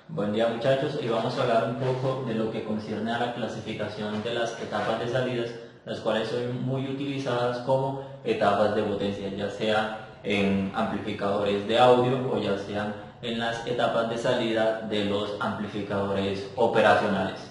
Buen día muchachos, y vamos a hablar un poco de lo que concierne a la clasificación de las etapas de salidas, las cuales son muy utilizadas como etapas de potencia, ya sea en amplificadores de audio o ya sean en las etapas de salida de los amplificadores operacionales.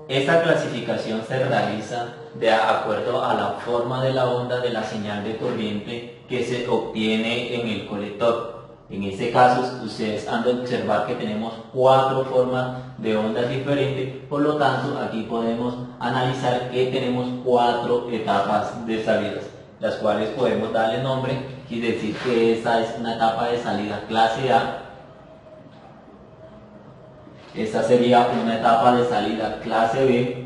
Esta clasificación se realiza de acuerdo a la forma de la onda de la señal de corriente que se obtiene en el colector. En este caso, ustedes han de observar que tenemos 4 formas de ondas diferentes, por lo tanto, aquí podemos analizar que tenemos 4 etapas de salidas, las cuales podemos darle nombre y decir que esta es una etapa de salida clase A. Esta sería una etapa de salida clase B.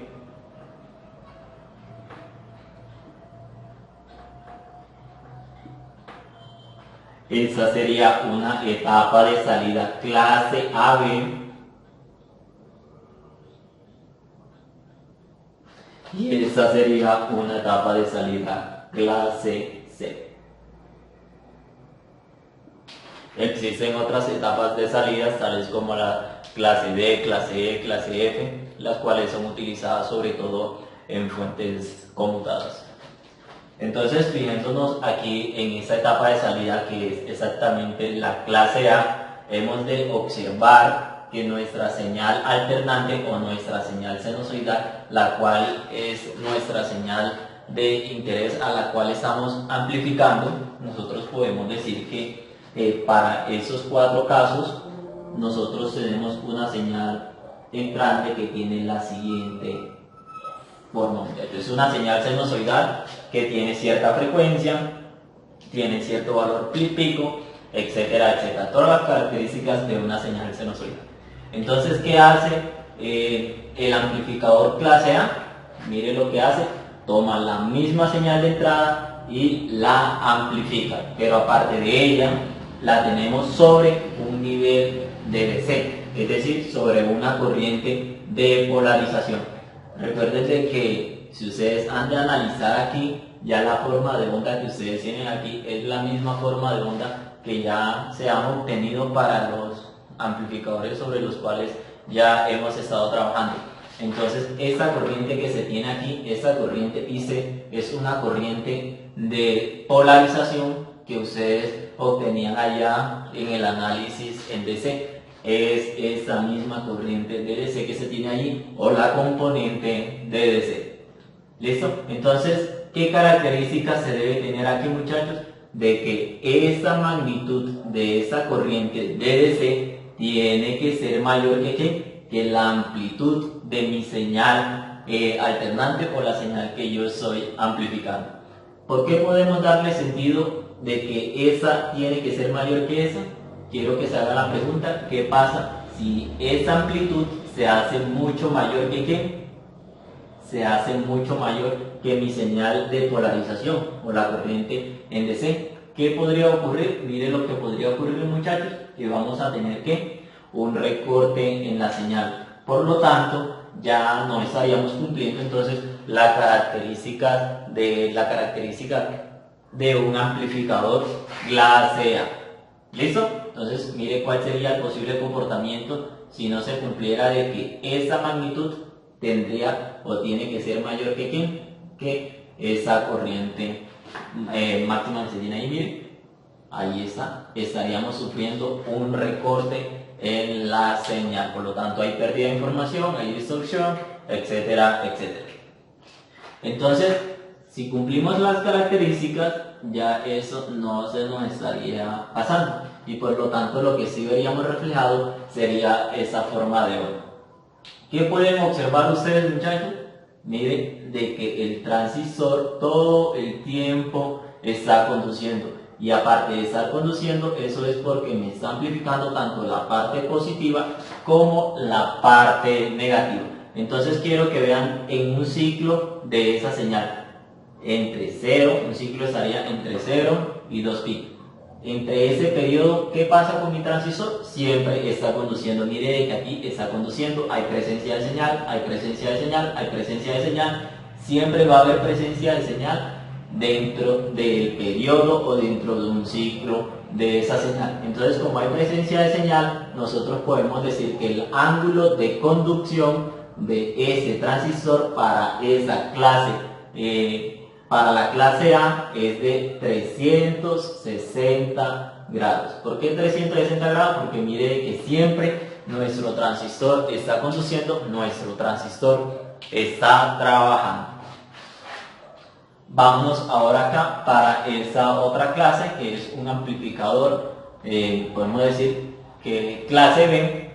Esta sería una etapa de salida clase AB. Y esta sería una etapa de salida clase C. Existen otras etapas de salidas, tales como la clase D, clase E, clase F, las cuales son utilizadas sobre todo en fuentes conmutadas. Entonces, fijándonos aquí en esta etapa de salida, que es exactamente la clase A, hemos de observar que nuestra señal alternante o nuestra señal sinusoidal, la cual es nuestra señal de interés a la cual estamos amplificando, nosotros podemos decir que para esos 4 casos, nosotros tenemos una señal entrante que tiene la siguiente forma. Es una señal sinusoidal que tiene cierta frecuencia, tiene cierto valor pico, etcétera, etcétera. Todas las características de una señal sinusoidal. Entonces, ¿qué hace el amplificador clase A? Mire lo que hace. Toma la misma señal de entrada y la amplifica, pero aparte de ella, la tenemos sobre un nivel de DC, es decir, sobre una corriente de polarización. Recuerden que si ustedes han de analizar aquí, ya la forma de onda que ustedes tienen aquí es la misma forma de onda que ya se han obtenido para los amplificadores sobre los cuales ya hemos estado trabajando. Entonces, esta corriente que se tiene aquí, esta corriente IC, es una corriente de polarización que ustedes obtenían allá en el análisis en DC. Es esta misma corriente de DC que se tiene allí, o la componente de DC. ¿Listo? Entonces, ¿qué características se debe tener aquí, muchachos? De que esta magnitud de esta corriente de DC tiene que ser mayor que la amplitud de mi señal alternante o la señal que yo estoy amplificando. ¿Por qué podemos darle sentido de que esa tiene que ser mayor que esa? Quiero que se haga la pregunta, ¿qué pasa si esa amplitud se hace mucho mayor que qué? Se hace mucho mayor que mi señal de polarización o la corriente en DC. ¿Qué podría ocurrir? Mire lo que podría ocurrir, muchachos, que vamos a tener que un recorte en la señal. Por lo tanto, ya no estaríamos cumpliendo entonces la característica de un amplificador clase A. ¿Listo? Entonces, mire cuál sería el posible comportamiento si no se cumpliera de que esa magnitud tendría o tiene que ser mayor que ¿quién? Que esa corriente máxima que se tiene ahí, mire. Ahí está. Estaríamos sufriendo un recorte en la señal. Por lo tanto, hay pérdida de información, hay distorsión, etcétera, etcétera. Entonces, si cumplimos las características, ya eso no se nos estaría pasando. Y por lo tanto, lo que sí veríamos reflejado sería esa forma de onda. ¿Qué pueden observar ustedes, muchachos? Miren, de que el transistor todo el tiempo está conduciendo. Y aparte de estar conduciendo, eso es porque me está amplificando tanto la parte positiva como la parte negativa. Entonces quiero que vean en un ciclo de esa señal. Entre 0, un ciclo estaría entre 0 y 2 pi. Entre ese periodo, ¿qué pasa con mi transistor? Siempre está conduciendo. Mire que aquí está conduciendo, hay presencia de señal, hay presencia de señal, hay presencia de señal. Siempre va a haber presencia de señal dentro del periodo o dentro de un ciclo de esa señal. Entonces, como hay presencia de señal, nosotros podemos decir que el ángulo de conducción de ese transistor para esa clase, para la clase A, es de 360 grados. ¿Por qué 360 grados? Porque mire que siempre nuestro transistor está conduciendo, nuestro transistor está trabajando. Vámonos ahora acá para esa otra clase que es un amplificador, podemos decir que clase B,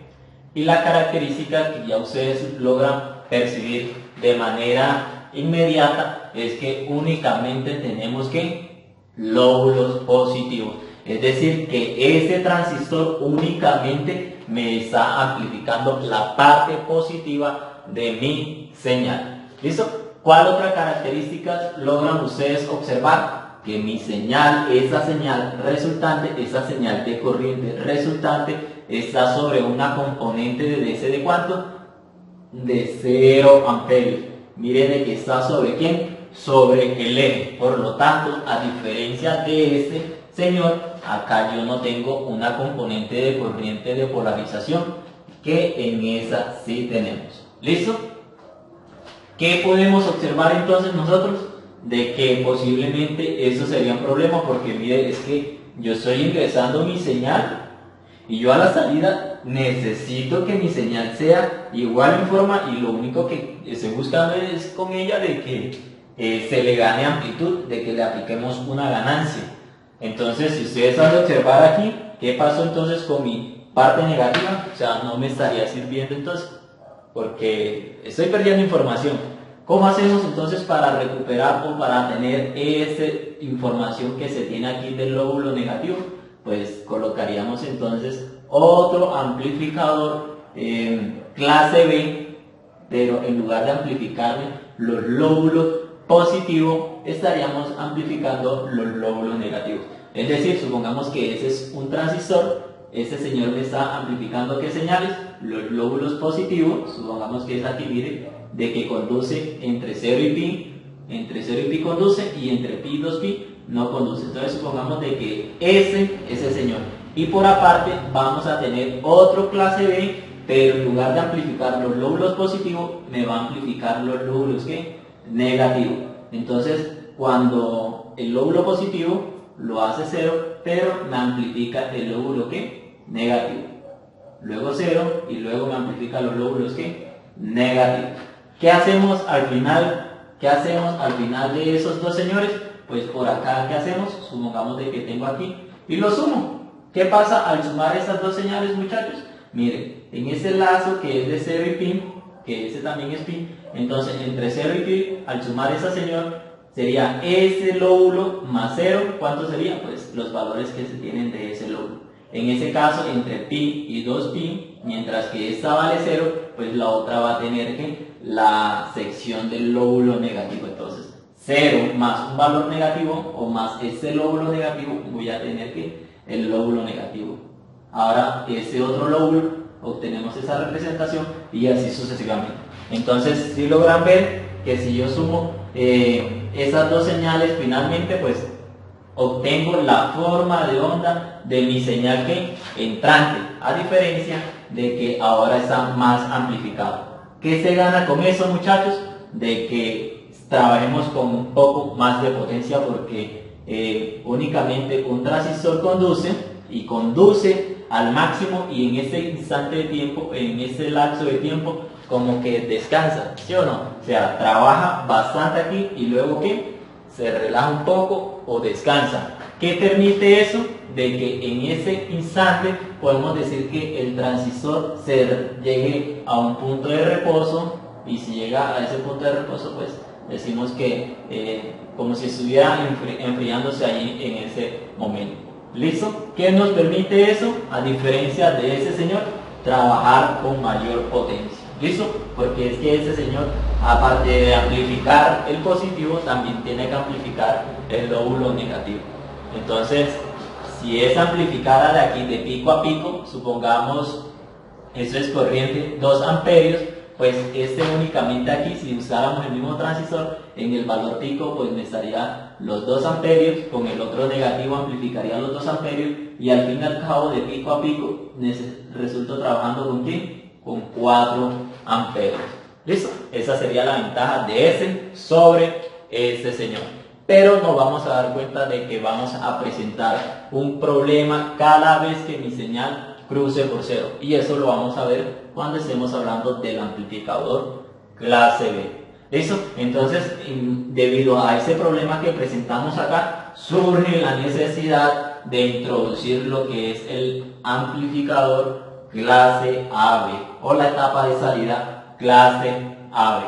y la característica que ya ustedes logran percibir de manera inmediata es que únicamente tenemos que lóbulos positivos, es decir que ese transistor únicamente me está amplificando la parte positiva de mi señal. ¿Listo? ¿Cuál otra característica logran ustedes observar? Que mi señal, esa señal resultante, esa señal de corriente resultante está sobre una componente de DC de ¿cuánto? De 0 amperios. Miren de que está sobre ¿quién? Sobre el eje. Por lo tanto, a diferencia de este señor, acá yo no tengo una componente de corriente de polarización, que en esa sí tenemos. ¿Listo? ¿Qué podemos observar entonces nosotros? De que posiblemente eso sería un problema, porque mire, es que yo estoy ingresando mi señal y yo a la salida necesito que mi señal sea igual en forma, y lo único que estoy buscando es con ella de que se le gane amplitud, de que le apliquemos una ganancia. Entonces, si ustedes han de observar aquí, ¿qué pasó entonces con mi parte negativa? O sea, no me estaría sirviendo entonces, porque estoy perdiendo información. ¿Cómo hacemos entonces para recuperar o para tener esa información que se tiene aquí del lóbulo negativo? Pues colocaríamos entonces otro amplificador clase B, pero en lugar de amplificarme los lóbulos positivos, estaríamos amplificando los lóbulos negativos. Es decir, supongamos que ese es un transistor. Este señor me está amplificando ¿qué señales? Los lóbulos positivos, supongamos que es aquí, mire, de que conduce entre 0 y pi, entre 0 y pi conduce, y entre pi y 2pi no conduce. Entonces supongamos de que ese señor. Y por aparte vamos a tener otro clase B, pero en lugar de amplificar los lóbulos positivos, me va a amplificar los lóbulos ¿qué? Negativos. Entonces, cuando el lóbulo positivo lo hace 0, pero me amplifica el lóbulo ¿qué? Negativo. Luego 0 y luego me amplifica los lóbulos ¿qué? Negativos. ¿Qué hacemos al final? ¿Qué hacemos al final de esos dos señores? Pues por acá, ¿qué hacemos? Supongamos de que tengo aquí y lo sumo. ¿Qué pasa al sumar estas dos señales, muchachos? Miren, en ese lazo que es de 0 y pi, que ese también es pi, entonces entre 0 y pi, al sumar esa señal, sería ese lóbulo más 0, ¿cuánto sería? Pues los valores que se tienen de ese lóbulo. En ese caso, entre pi y 2pi, mientras que esta vale 0, pues la otra va a tener que la sección del lóbulo negativo. Entonces, 0 más un valor negativo o más ese lóbulo negativo, voy a tener que el lóbulo negativo. Ahora, ese otro lóbulo, obtenemos esa representación y así sucesivamente. Entonces, si logran ver que si yo sumo esas dos señales, finalmente, pues obtengo la forma de onda de mi señal que entrante, a diferencia de que ahora está más amplificado. ¿Qué se gana con eso, muchachos? De que trabajemos con un poco más de potencia, porque únicamente un transistor conduce y conduce al máximo, y en ese instante de tiempo, en ese lapso de tiempo, como que descansa, ¿sí o no? O sea, trabaja bastante aquí y luego ¿qué? Se relaja un poco o descansa. ¿Qué permite eso? De que en ese instante podemos decir que el transistor se llegue a un punto de reposo, y si llega a ese punto de reposo, pues decimos que como si estuviera enfriándose allí en ese momento. ¿Listo? ¿Qué nos permite eso? A diferencia de ese señor, trabajar con mayor potencia. ¿Listo? Porque es que ese señor, aparte de amplificar el positivo, también tiene que amplificar el lóbulo negativo. Entonces, si es amplificada de aquí, de pico a pico, supongamos, eso es corriente 2 amperios, pues este únicamente aquí, si usáramos el mismo transistor, en el valor pico pues me estaría los 2 amperios, con el otro negativo amplificaría los 2 amperios, y al fin y al cabo de pico a pico resulto trabajando con ¿qué? Con 4 amperios. ¿Listo? Esa sería la ventaja de ese sobre este señor. Pero nos vamos a dar cuenta de que vamos a presentar un problema cada vez que mi señal cruce por cero. Y eso lo vamos a ver cuando estemos hablando del amplificador clase B. ¿Listo? Entonces, debido a ese problema que presentamos acá, surge la necesidad de introducir lo que es el amplificador clase AB o la etapa de salida clase AB.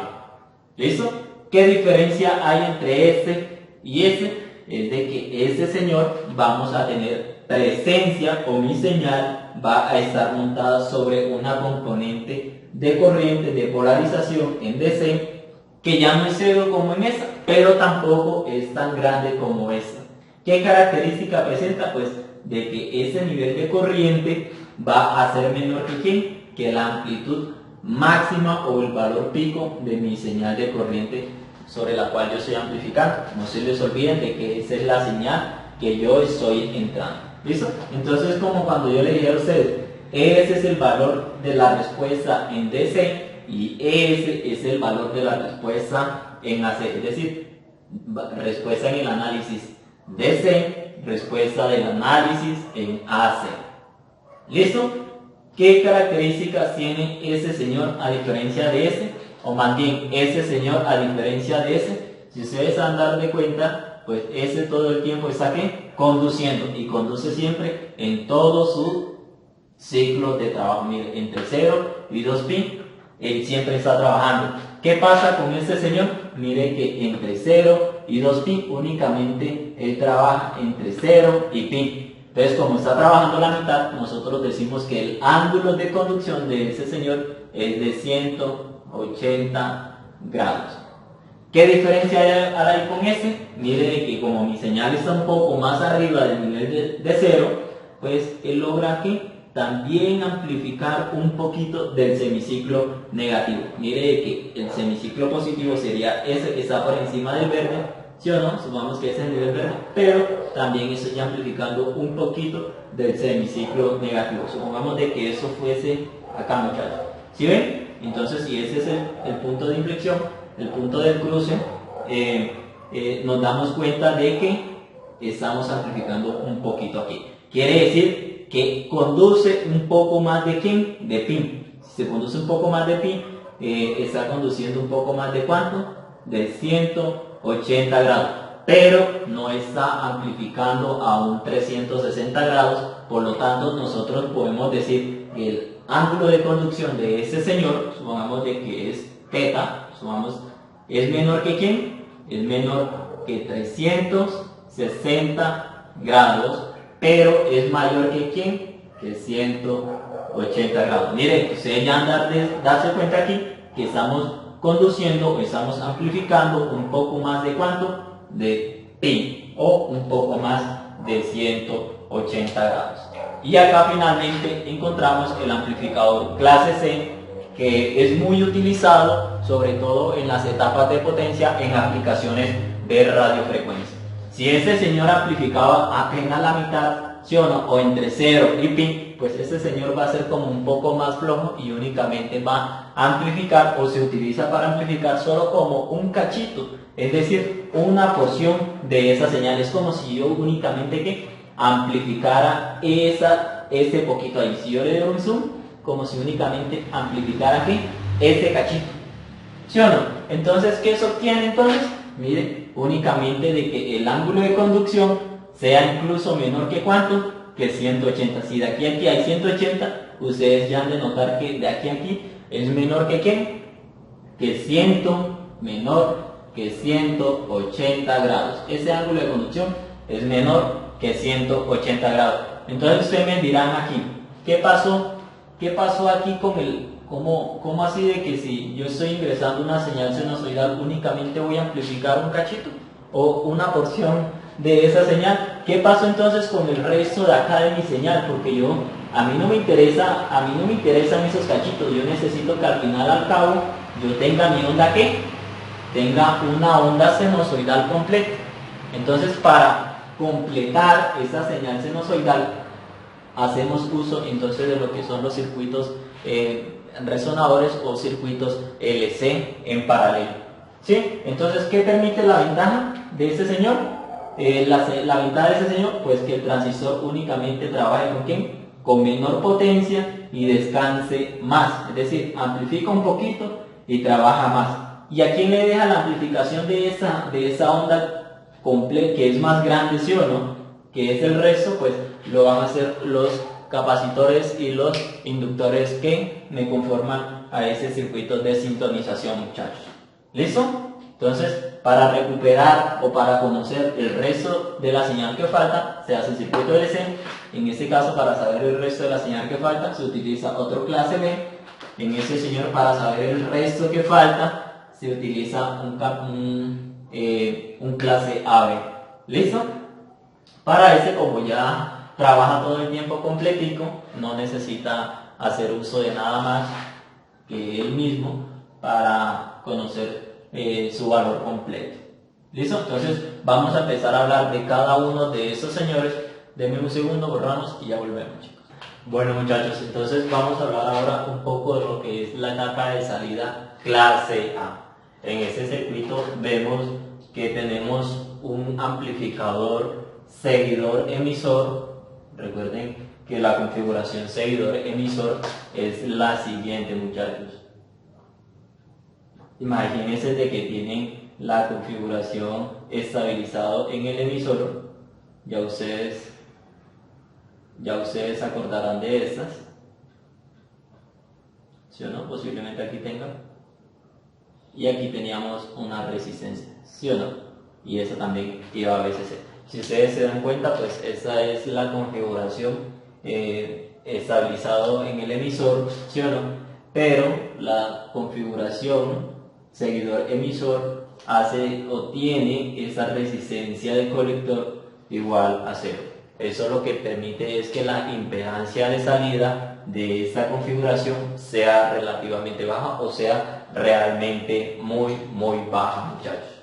¿Listo? ¿Qué diferencia hay entre este y ese? Es de que ese señor vamos a tener presencia, o mi señal va a estar montada sobre una componente de corriente de polarización en DC, que ya no es cero como en esa, pero tampoco es tan grande como esta. ¿Qué característica presenta? Pues de que ese nivel de corriente va a ser menor que ¿quién? Que la amplitud máxima o el valor pico de mi señal de corriente sobre la cual yo estoy amplificando. No se les olviden de que esa es la señal que yo estoy entrando. ¿Listo? Entonces, como cuando yo le dije a ustedes, ese es el valor de la respuesta en DC y ese es el valor de la respuesta en AC, es decir, respuesta en el análisis DC, respuesta del análisis en AC. ¿Listo? ¿Qué características tiene ese señor a diferencia de ese? O más bien, ese señor a diferencia de ese. Si ustedes van a dar de cuenta, pues ese todo el tiempo está aquí conduciendo, y conduce siempre en todo su ciclo de trabajo. Mire, entre 0 y 2 pi, él siempre está trabajando. ¿Qué pasa con este señor? Mire que entre 0 y 2 pi únicamente él trabaja entre 0 y pi. Entonces, como está trabajando la mitad, nosotros decimos que el ángulo de conducción de ese señor es de 180 grados. ¿Qué diferencia hay con este? Mire que como mi señal está un poco más arriba del nivel de 0, pues él logra aquí también amplificar un poquito del semiciclo negativo. Mire que el semiciclo positivo sería ese que está por encima del verde, ¿sí o no? Supongamos que ese es el nivel verde, pero también estoy amplificando un poquito del semiciclo negativo. Supongamos de que eso fuese acá, muchachos. ¿Sí ven? Entonces, si ese es el punto de inflexión, el punto del cruce, nos damos cuenta de que estamos amplificando un poquito aquí. Quiere decir que conduce un poco más de ¿quién? De pi. Si se conduce un poco más de pi, está conduciendo un poco más de ¿cuánto? De 180 grados. Pero no está amplificando a un 360 grados, por lo tanto nosotros podemos decir que el ángulo de conducción de ese señor, supongamos de que es θ, supongamos, es menor que ¿quién? Es menor que 360 grados, pero es mayor que ¿quién? Que 180 grados. Miren, ustedes ya han darse cuenta aquí que estamos conduciendo, estamos amplificando un poco más de ¿cuánto? De pi, o un poco más de 180 grados. Y acá finalmente encontramos el amplificador clase C, que es muy utilizado sobre todo en las etapas de potencia en aplicaciones de radiofrecuencia. Si este señor amplificaba apenas la mitad, ¿sí o no? O entre 0 y pi, pues este señor va a ser como un poco más flojo y únicamente va a amplificar, o se utiliza para amplificar solo como un cachito, es decir, una porción de esa señal. Es como si yo únicamente que amplificara ese poquito ahí. Si yo le doy un zoom, como si únicamente amplificara aquí ese cachito, ¿sí o no? Entonces, ¿qué se obtiene entonces? Mire, únicamente de que el ángulo de conducción sea incluso menor que ¿cuánto? Que 180. Si de aquí a aquí hay 180, ustedes ya han de notar que de aquí a aquí es menor que ¿quién? Que menor que 180 grados. Ese ángulo de conducción es menor que 180 grados. Entonces ustedes me dirán aquí, ¿qué pasó? ¿Qué pasó aquí con el, cómo así de que si yo estoy ingresando una señal sinusoidal únicamente voy a amplificar un cachito o una porción de esa señal? ¿Qué pasó entonces con el resto de acá de mi señal? Porque yo a mí no me interesan esos cachitos, yo necesito que al final al cabo yo tenga mi onda que tenga una onda sinusoidal completa. Entonces, para completar esa señal sinusoidal hacemos uso entonces de lo que son los circuitos resonadores o circuitos LC en paralelo. ¿Sí? Entonces, ¿qué permite la ventaja de ese señor? La ventaja de ese señor, pues que el transistor únicamente trabaje con ¿quién? Con menor potencia y descanse más, es decir, amplifica un poquito y trabaja más. ¿Y a quién le deja la amplificación de esa onda completa, que es más grande, sí o no? Que es el resto, pues lo van a hacer los capacitores y los inductores que me conforman a ese circuito de sintonización, muchachos. ¿Listo? Entonces, para recuperar o para conocer el resto de la señal que falta, se hace el circuito LC. En este caso, para saber el resto de la señal que falta, se utiliza otro clase B. En ese señor, para saber el resto que falta, se utiliza un clase AB. ¿Listo? Para ese, como ya trabaja todo el tiempo completico, no necesita hacer uso de nada más que él mismo para conocer su valor completo. ¿Listo? Entonces vamos a empezar a hablar de cada uno de esos señores. Denme un segundo, borramos y ya volvemos, chicos. Bueno, muchachos, entonces vamos a hablar ahora un poco de lo que es la etapa de salida clase A. En este circuito vemos que tenemos un amplificador seguidor emisor. Recuerden que la configuración seguidor emisor es la siguiente, muchachos. Imagínense de que tienen la configuración estabilizado en el emisor. Ya ustedes se acordarán de estas. ¿Sí o no? Posiblemente aquí tengan. Y aquí teníamos una resistencia. ¿Sí o no? Y esa también iba a VCC. Si ustedes se dan cuenta, pues esa es la configuración estabilizado en el emisor. ¿Sí o no? Pero la configuración seguidor emisor tiene esa resistencia de colector igual a 0. Eso lo que permite es que la impedancia de salida de esta configuración sea relativamente baja o sea realmente muy baja, muchachos.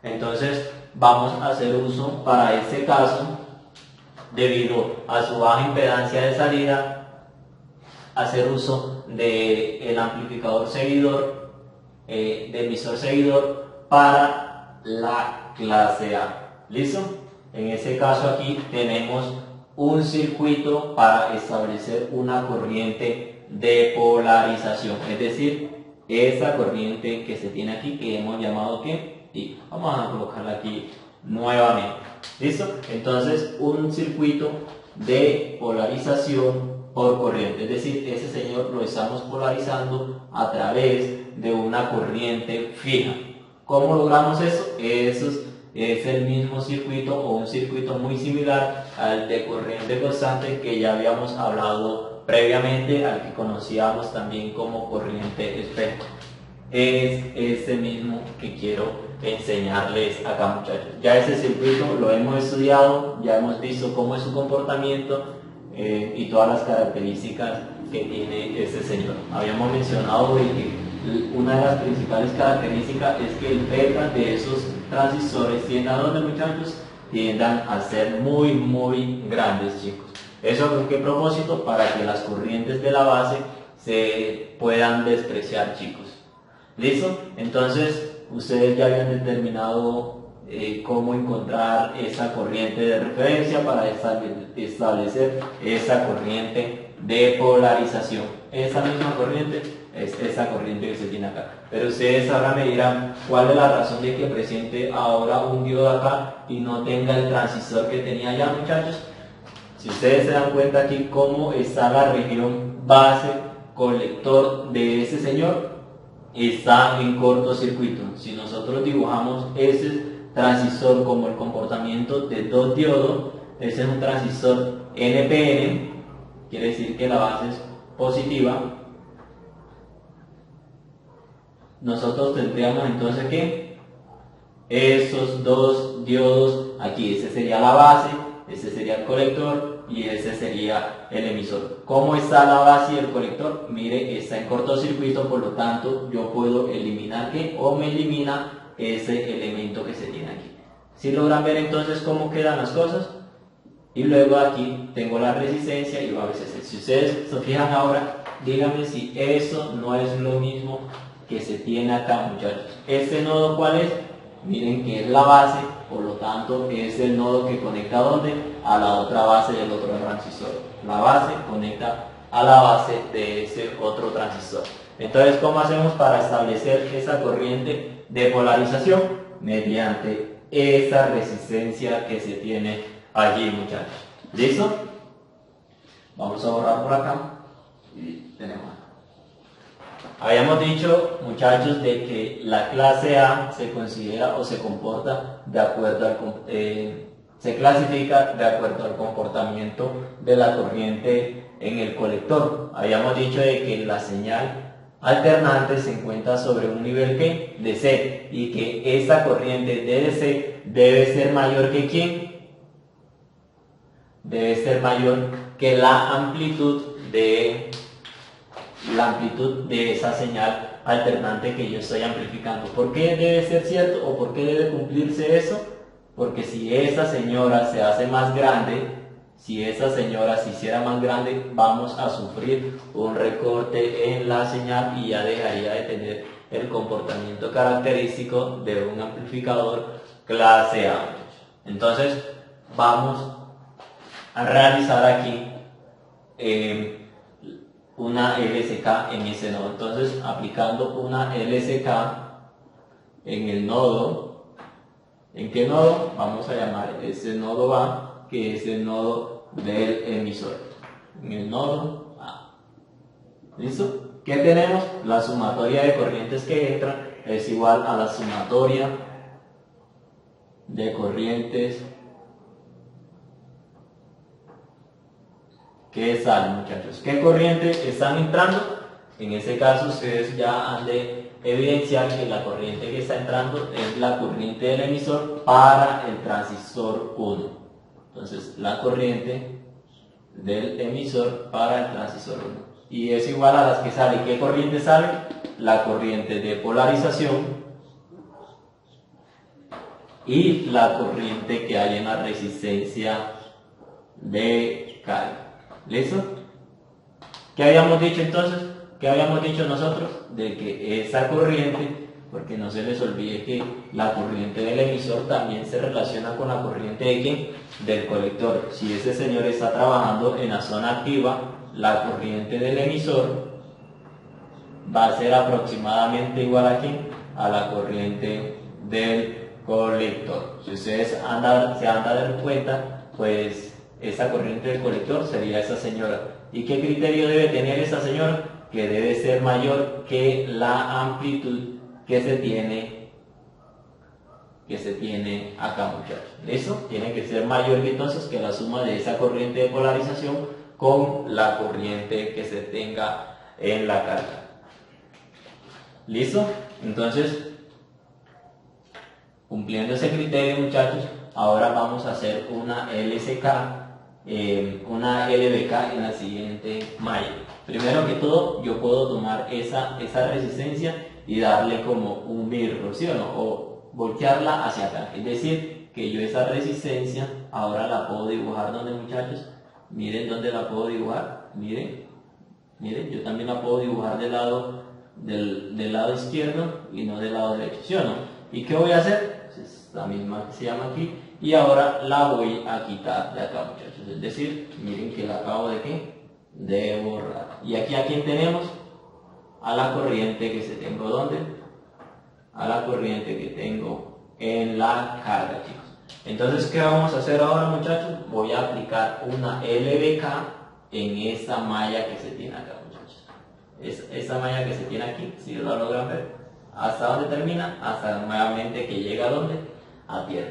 Entonces vamos a hacer uso para este caso, debido a su baja impedancia de salida, hacer uso del amplificador seguidor, de emisor seguidor para la clase A. ¿Listo? En este caso aquí tenemos un circuito para establecer una corriente de polarización, es decir, esa corriente que se tiene aquí, que hemos llamado ¿qué? Y vamos a colocarla aquí nuevamente. ¿Listo? Entonces, un circuito de polarización por corriente, es decir, ese señor lo estamos polarizando a través de una corriente fija. ¿Cómo logramos eso? Eso es el mismo circuito o un circuito muy similar al de corriente constante que ya habíamos hablado previamente, al que conocíamos también como corriente espejo. Es ese mismo que quiero enseñarles acá, muchachos. Ya ese circuito lo hemos estudiado, ya hemos visto cómo es su comportamiento y todas las características que tiene ese señor. Habíamos mencionado de que una de las principales características es que el beta de esos transistores tiendan, muchachos, tiendan a ser muy grandes, chicos. ¿Eso con qué propósito? Para que las corrientes de la base se puedan despreciar, chicos. ¿Listo? Entonces, ustedes ya habían determinado cómo encontrar esa corriente de referencia para establecer esa corriente de polarización. Esa misma corriente es esa corriente que se tiene acá. Pero ustedes ahora me dirán cuál es la razón de que presente ahora un diodo acá y no tenga el transistor que tenía allá, muchachos. Si ustedes se dan cuenta aquí cómo está la región base colector de ese señor, está en cortocircuito. Si nosotros dibujamos ese transistor como el comportamiento de dos diodos, ese es un transistor NPN, quiere decir que la base es positiva. Nosotros tendríamos entonces que esos dos diodos aquí, ese sería la base, ese sería el colector, colector y ese sería el emisor. ¿Cómo está la base y el colector? Mire, está en cortocircuito, por lo tanto yo puedo eliminar ¿qué? O me elimina ese elemento que se tiene aquí. ¿Sí logran ver entonces cómo quedan las cosas? Y luego aquí tengo la resistencia y a veces, si ustedes se fijan ahora, díganme si eso no es lo mismo que se tiene acá, muchachos. ¿Este nodo cuál es? Miren que es la base, por lo tanto es el nodo que conecta ¿a dónde? A la otra base del otro transistor. La base conecta a la base de ese otro transistor. Entonces, ¿cómo hacemos para establecer esa corriente de polarización? Mediante esa resistencia que se tiene allí, muchachos. ¿Listo? Vamos a borrar por acá y tenemos. Habíamos dicho, muchachos, de que la clase A se considera o se comporta de acuerdo al se clasifica de acuerdo al comportamiento de la corriente en el colector. Habíamos dicho de que la señal alternante se encuentra sobre un nivel ¿qué? De C, y que esta corriente de DC debe ser mayor que ¿quién? Debe ser mayor que la amplitud de esa señal alternante que yo estoy amplificando. ¿Por qué debe ser cierto o por qué debe cumplirse eso? Porque si esa señora se hace más grande, si esa señora se hiciera más grande, vamos a sufrir un recorte en la señal y ya dejaría de tener el comportamiento característico de un amplificador clase A. Entonces vamos a realizar aquí una LSK en ese nodo. Entonces, aplicando una LSK en el nodo, ¿en qué nodo? Vamos a llamar ese nodo A, que es el nodo del emisor. En el nodo A. ¿Listo? ¿Qué tenemos? La sumatoria de corrientes que entran es igual a la sumatoria de corrientes que salen, muchachos. ¿Qué corrientes están entrando? En ese caso ustedes ya han de evidenciar que la corriente que está entrando es la corriente del emisor para el transistor 1. Entonces la corriente del emisor para el transistor 1. Y es igual a las que salen. ¿Qué corriente sale? La corriente de polarización y la corriente que hay en la resistencia de carga. ¿Listo? ¿Qué habíamos dicho entonces? ¿Qué habíamos dicho nosotros? De que esa corriente, porque no se les olvide que la corriente del emisor también se relaciona con la corriente de ¿quién? Del colector. Si ese señor está trabajando en la zona activa, la corriente del emisor va a ser aproximadamente igual a ¿quién? A la corriente del colector. Si ustedes se han de dar cuenta, pues esa corriente del colector sería esa señora. ¿Y qué criterio debe tener esa señora? Que debe ser mayor que la amplitud que se tiene acá, muchachos. ¿Listo? Tiene que ser mayor que entonces que la suma de esa corriente de polarización con la corriente que se tenga en la carga. ¿Listo? Entonces, cumpliendo ese criterio, muchachos, ahora vamos a hacer una LSK, una LBK en la siguiente malla. Primero que todo, yo puedo tomar esa resistencia y darle como un mirror, ¿sí o no? O voltearla hacia acá. Es decir, que yo esa resistencia ahora la puedo dibujar, ¿dónde, muchachos? Miren dónde la puedo dibujar. Miren, yo también la puedo dibujar del lado izquierdo y no del lado derecho, ¿sí o no? ¿Y qué voy a hacer? Es la misma que se llama aquí. Y ahora la voy a quitar de acá, muchachos. Es decir, miren que la acabo de ¿qué? De borrar. Y aquí a quién tenemos? A la corriente que se tengo ¿dónde? A la corriente que tengo en la carga, chicos. Entonces, ¿qué vamos a hacer ahora, muchachos? Voy a aplicar una LBK en esta malla que se tiene acá, muchachos. Esta malla que se tiene aquí, si lo logran ver, ¿hasta dónde termina? Hasta nuevamente que llega a ¿dónde? A tierra.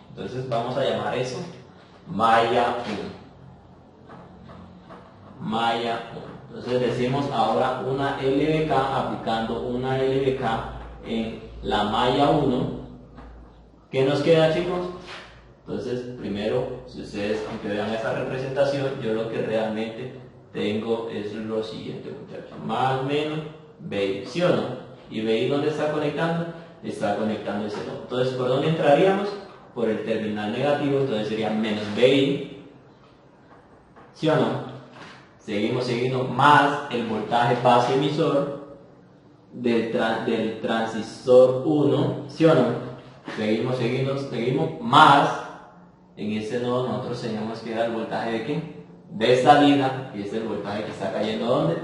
Entonces vamos a llamar eso malla 1. Malla 1. Entonces decimos ahora una LBK, aplicando una LBK en la malla 1. ¿Qué nos queda, chicos? Entonces, primero, si ustedes, aunque vean esa representación, yo lo que realmente tengo es lo siguiente, muchachos. Más menos BI, ¿sí o no? ¿Y BI dónde está conectando? Está conectando ese nodo. Entonces, ¿por dónde entraríamos? Por el terminal negativo, entonces sería menos BI, ¿sí o no? Seguimos siguiendo más el voltaje base emisor del transistor 1, ¿sí o no? Seguimos más. En este nodo nosotros teníamos que dar el voltaje de ¿qué? De salida, y es el voltaje que está cayendo ¿dónde?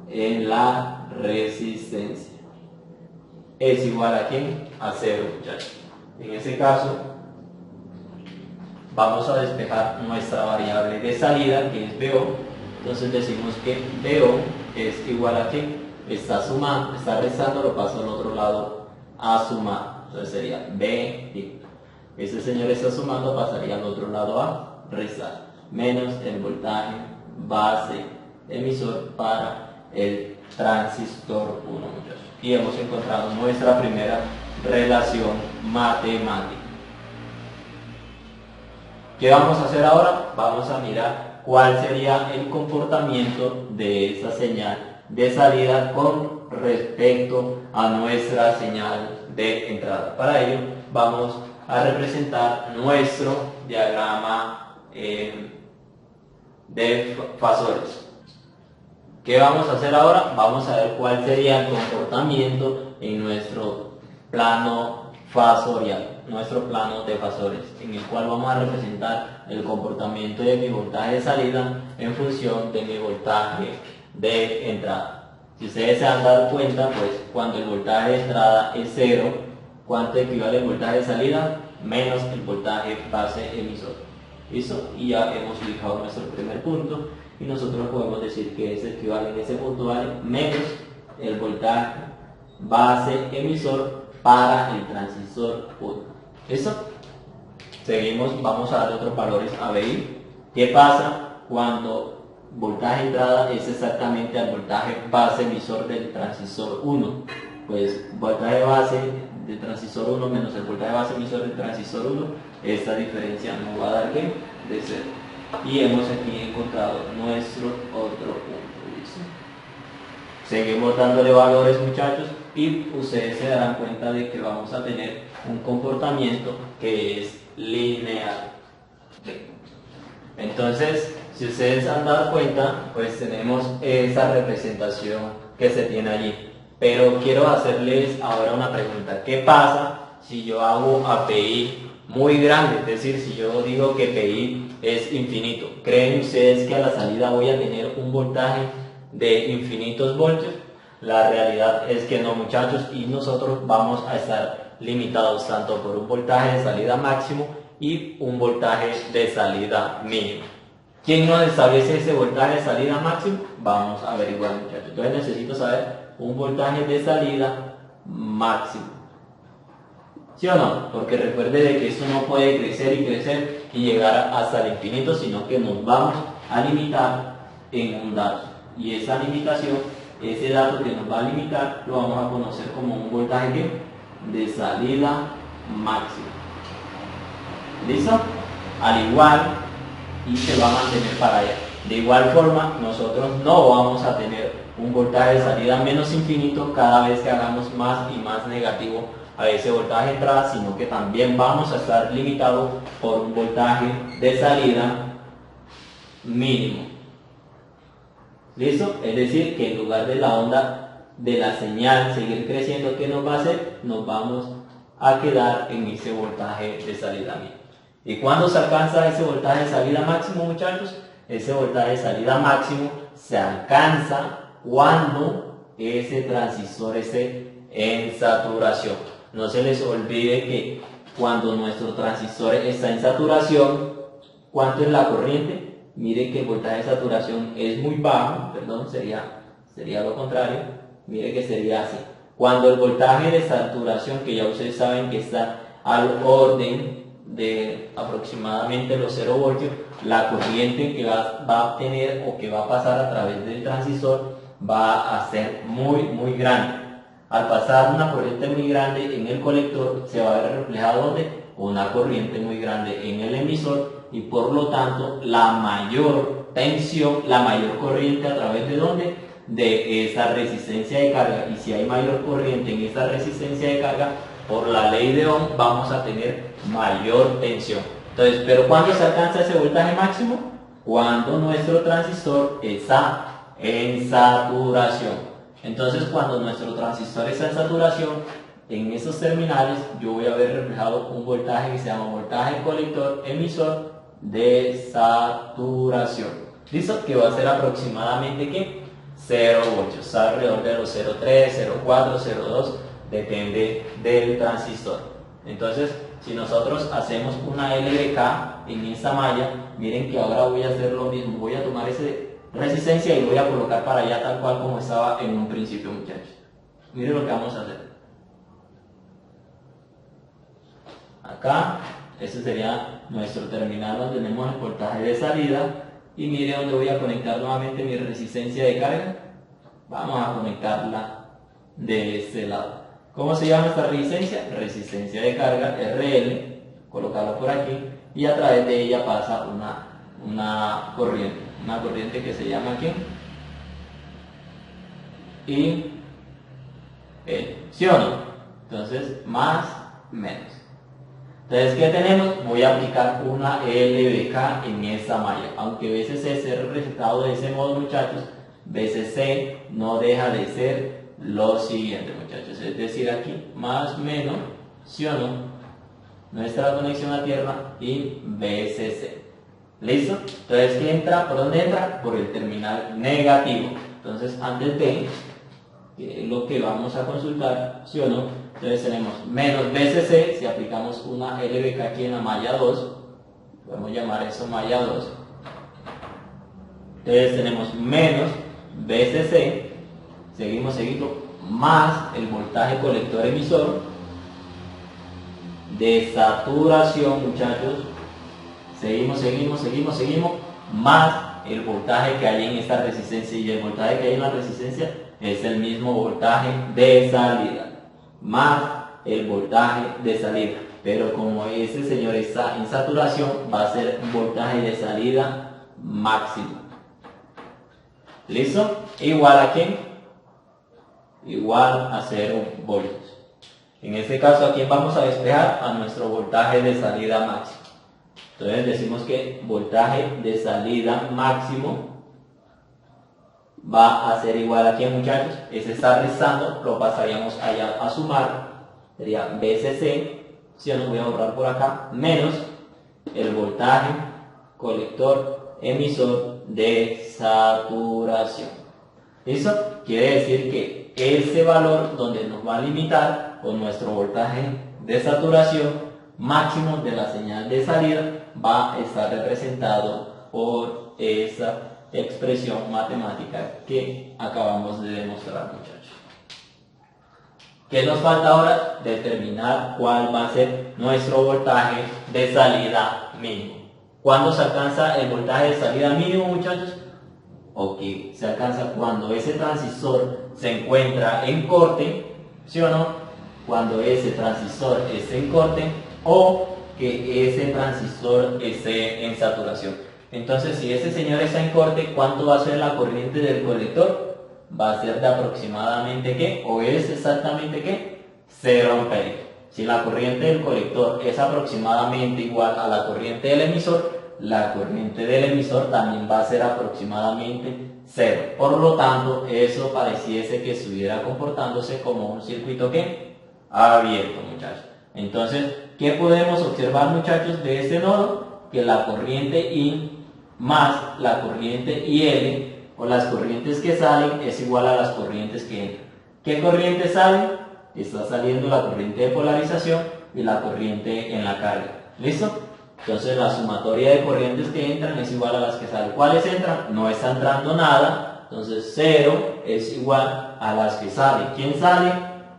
En la resistencia. Es igual a ¿quién? A 0, muchachos. En ese caso, vamos a despejar nuestra variable de salida, que es BO. Entonces decimos que BO es igual a ¿qué? Está sumando, está restando, lo paso al otro lado a sumar. Entonces sería B. Este señor está sumando, pasaría al otro lado a restar, menos el voltaje base emisor para el transistor 1, muchachos. Y hemos encontrado nuestra primera relación matemática. ¿Qué vamos a hacer ahora? Vamos a mirar cuál sería el comportamiento de esa señal de salida con respecto a nuestra señal de entrada. Para ello vamos a representar nuestro diagrama de fasores. ¿Qué vamos a hacer ahora? Vamos a ver cuál sería el comportamiento en nuestro plano fasorial, nuestro plano de fasores, en el cual vamos a representar el comportamiento de mi voltaje de salida en función de mi voltaje de entrada. Si ustedes se han dado cuenta, pues cuando el voltaje de entrada es 0, ¿cuánto equivale el voltaje de salida? Menos el voltaje base emisor. ¿Listo? Y ya hemos ubicado nuestro primer punto y nosotros podemos decir que ese equivale en ese punto vale menos el voltaje base emisor para el transistor 1. ¿Listo? Seguimos, vamos a darle otros valores a BI. ¿Qué pasa cuando voltaje entrada es exactamente al voltaje base emisor del transistor 1? Pues voltaje base del transistor 1 menos el voltaje base emisor del transistor 1, esta diferencia nos va a dar ¿qué? De 0. Y hemos aquí encontrado nuestro otro punto. ¿Listo? Seguimos dándole valores, muchachos, y ustedes se darán cuenta de que vamos a tener un comportamiento que es lineal. Entonces, si ustedes han dado cuenta, pues tenemos esa representación que se tiene allí. Pero quiero hacerles ahora una pregunta. ¿Qué pasa si yo hago a PI muy grande? Es decir, si yo digo que PI es infinito. ¿Creen ustedes que a la salida voy a tener un voltaje de infinitos voltios? La realidad es que no, muchachos, y nosotros vamos a estar limitados tanto por un voltaje de salida máximo y un voltaje de salida mínimo. ¿Quién nos establece ese voltaje de salida máximo? Vamos a averiguar, muchachos. Entonces necesito saber un voltaje de salida máximo. ¿Sí o no? Porque recuerde de que esto no puede crecer y crecer y llegar hasta el infinito, sino que nos vamos a limitar en un dato. Y esa limitación, ese dato que nos va a limitar, lo vamos a conocer como un voltaje de salida máximo. ¿Listo? Al igual, y se va a mantener para allá. De igual forma, nosotros no vamos a tener un voltaje de salida menos infinito cada vez que hagamos más y más negativo a ese voltaje de entrada, sino que también vamos a estar limitados por un voltaje de salida mínimo. ¿Listo? Es decir, que en lugar de la onda de la señal seguir creciendo, ¿qué nos va a hacer? Nos vamos a quedar en ese voltaje de salida mínimo. ¿Y cuándo se alcanza ese voltaje de salida máximo, muchachos? Ese voltaje de salida máximo se alcanza cuando ese transistor esté en saturación. No se les olvide que cuando nuestro transistor está en saturación, ¿cuánto es la corriente? Miren que el voltaje de saturación es muy bajo, perdón, sería lo contrario. Mire que sería así. Cuando el voltaje de saturación, que ya ustedes saben que está al orden de aproximadamente los 0 voltios, la corriente que va a tener o que va a pasar a través del transistor va a ser muy grande. Al pasar una corriente muy grande en el colector, se va a ver reflejado ¿dónde? una corriente muy grande en el emisor y por lo tanto la mayor tensión, la mayor corriente a través de ¿dónde? De esa resistencia de carga. Y si hay mayor corriente en esa resistencia de carga, por la ley de Ohm vamos a tener mayor tensión. Entonces, ¿pero cuándo se alcanza ese voltaje máximo? Cuando nuestro transistor está en saturación. Entonces, cuando nuestro transistor está en saturación, en esos terminales yo voy a ver reflejado un voltaje que se llama voltaje colector emisor de saturación. ¿Listo? Que va a ser aproximadamente ¿qué? 0 voltios, está alrededor de los 0,3, 0,4, 0,2, depende del transistor. Entonces, si nosotros hacemos una LVK en esta malla, miren que ahora voy a hacer lo mismo, voy a tomar esa resistencia y voy a colocar para allá tal cual como estaba en un principio, muchachos. Miren lo que vamos a hacer. Acá, este sería nuestro terminal donde tenemos el voltaje de salida. Y mire dónde voy a conectar nuevamente mi resistencia de carga. Vamos a conectarla de este lado. ¿Cómo se llama esta resistencia? Resistencia de carga, RL. Colocarlo por aquí. Y a través de ella pasa una corriente. Una corriente que se llama ¿qué? Y ¿sí o no? Entonces, más, menos. Entonces, ¿qué tenemos? Voy a aplicar una LVK en esta malla. Aunque VCC sea representado de ese modo, muchachos, VCC no deja de ser lo siguiente, muchachos. Es decir, aquí, más, menos, ¿sí o no? Nuestra conexión a tierra y VCC. ¿Listo? Entonces, ¿qué entra? ¿Por dónde entra? Por el terminal negativo. Entonces, antes de lo que vamos a consultar, ¿sí o no? Entonces tenemos menos VCC, si aplicamos una LVK aquí en la malla 2, podemos llamar eso malla 2. Entonces tenemos menos VCC, seguimos, más el voltaje colector emisor de saturación, muchachos. Seguimos, más el voltaje que hay en esta resistencia, y el voltaje que hay en la resistencia es el mismo voltaje de salida, más el voltaje de salida. Pero como ese señor está en saturación, va a ser un voltaje de salida máximo. ¿Listo? Igual a ¿qué? Igual a 0 voltios. En este caso, ¿a quién vamos a despejar? A nuestro voltaje de salida máximo. Entonces decimos que voltaje de salida máximo va a ser igual a ¿qué, muchachos? Ese está restando, lo pasaríamos allá a sumar. Sería VCC, si yo lo voy a borrar por acá, menos el voltaje colector emisor de saturación. ¿Listo? Quiere decir que ese valor donde nos va a limitar con nuestro voltaje de saturación máximo de la señal de salida va a estar representado por esa expresión matemática que acabamos de demostrar, muchachos. ¿Qué nos falta ahora? Determinar cuál va a ser nuestro voltaje de salida mínimo. ¿Cuándo se alcanza el voltaje de salida mínimo, muchachos? Ok, se alcanza cuando ese transistor se encuentra en corte, ¿sí o no? Cuando ese transistor esté en corte o que ese transistor esté en saturación. Entonces, si ese señor está en corte, ¿cuánto va a ser la corriente del colector? Va a ser de aproximadamente ¿qué? O es exactamente ¿qué? 0 amperios. Si la corriente del colector es aproximadamente igual a la corriente del emisor, la corriente del emisor también va a ser aproximadamente 0. Por lo tanto, eso pareciese que estuviera comportándose como un circuito ¿qué? Abierto, muchachos. Entonces, ¿qué podemos observar, muchachos, de este nodo? Que la corriente I más la corriente IL, o las corrientes que salen, es igual a las corrientes que entran. ¿Qué corriente sale? Está saliendo la corriente de polarización y la corriente en la carga. ¿Listo? Entonces la sumatoria de corrientes que entran es igual a las que salen. ¿Cuáles entran? No está entrando nada. Entonces 0 es igual a las que salen. ¿Quién sale?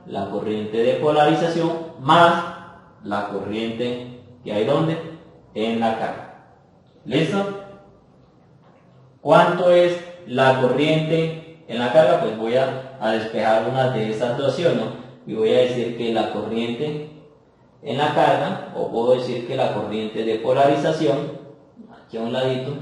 La corriente de polarización más la corriente que hay ¿dónde? En la carga. ¿Listo? ¿Cuánto es la corriente en la carga? Pues voy a despejar una de esas dos, ¿sí o no? Y voy a decir que la corriente en la carga, o puedo decir que la corriente de polarización, aquí a un ladito,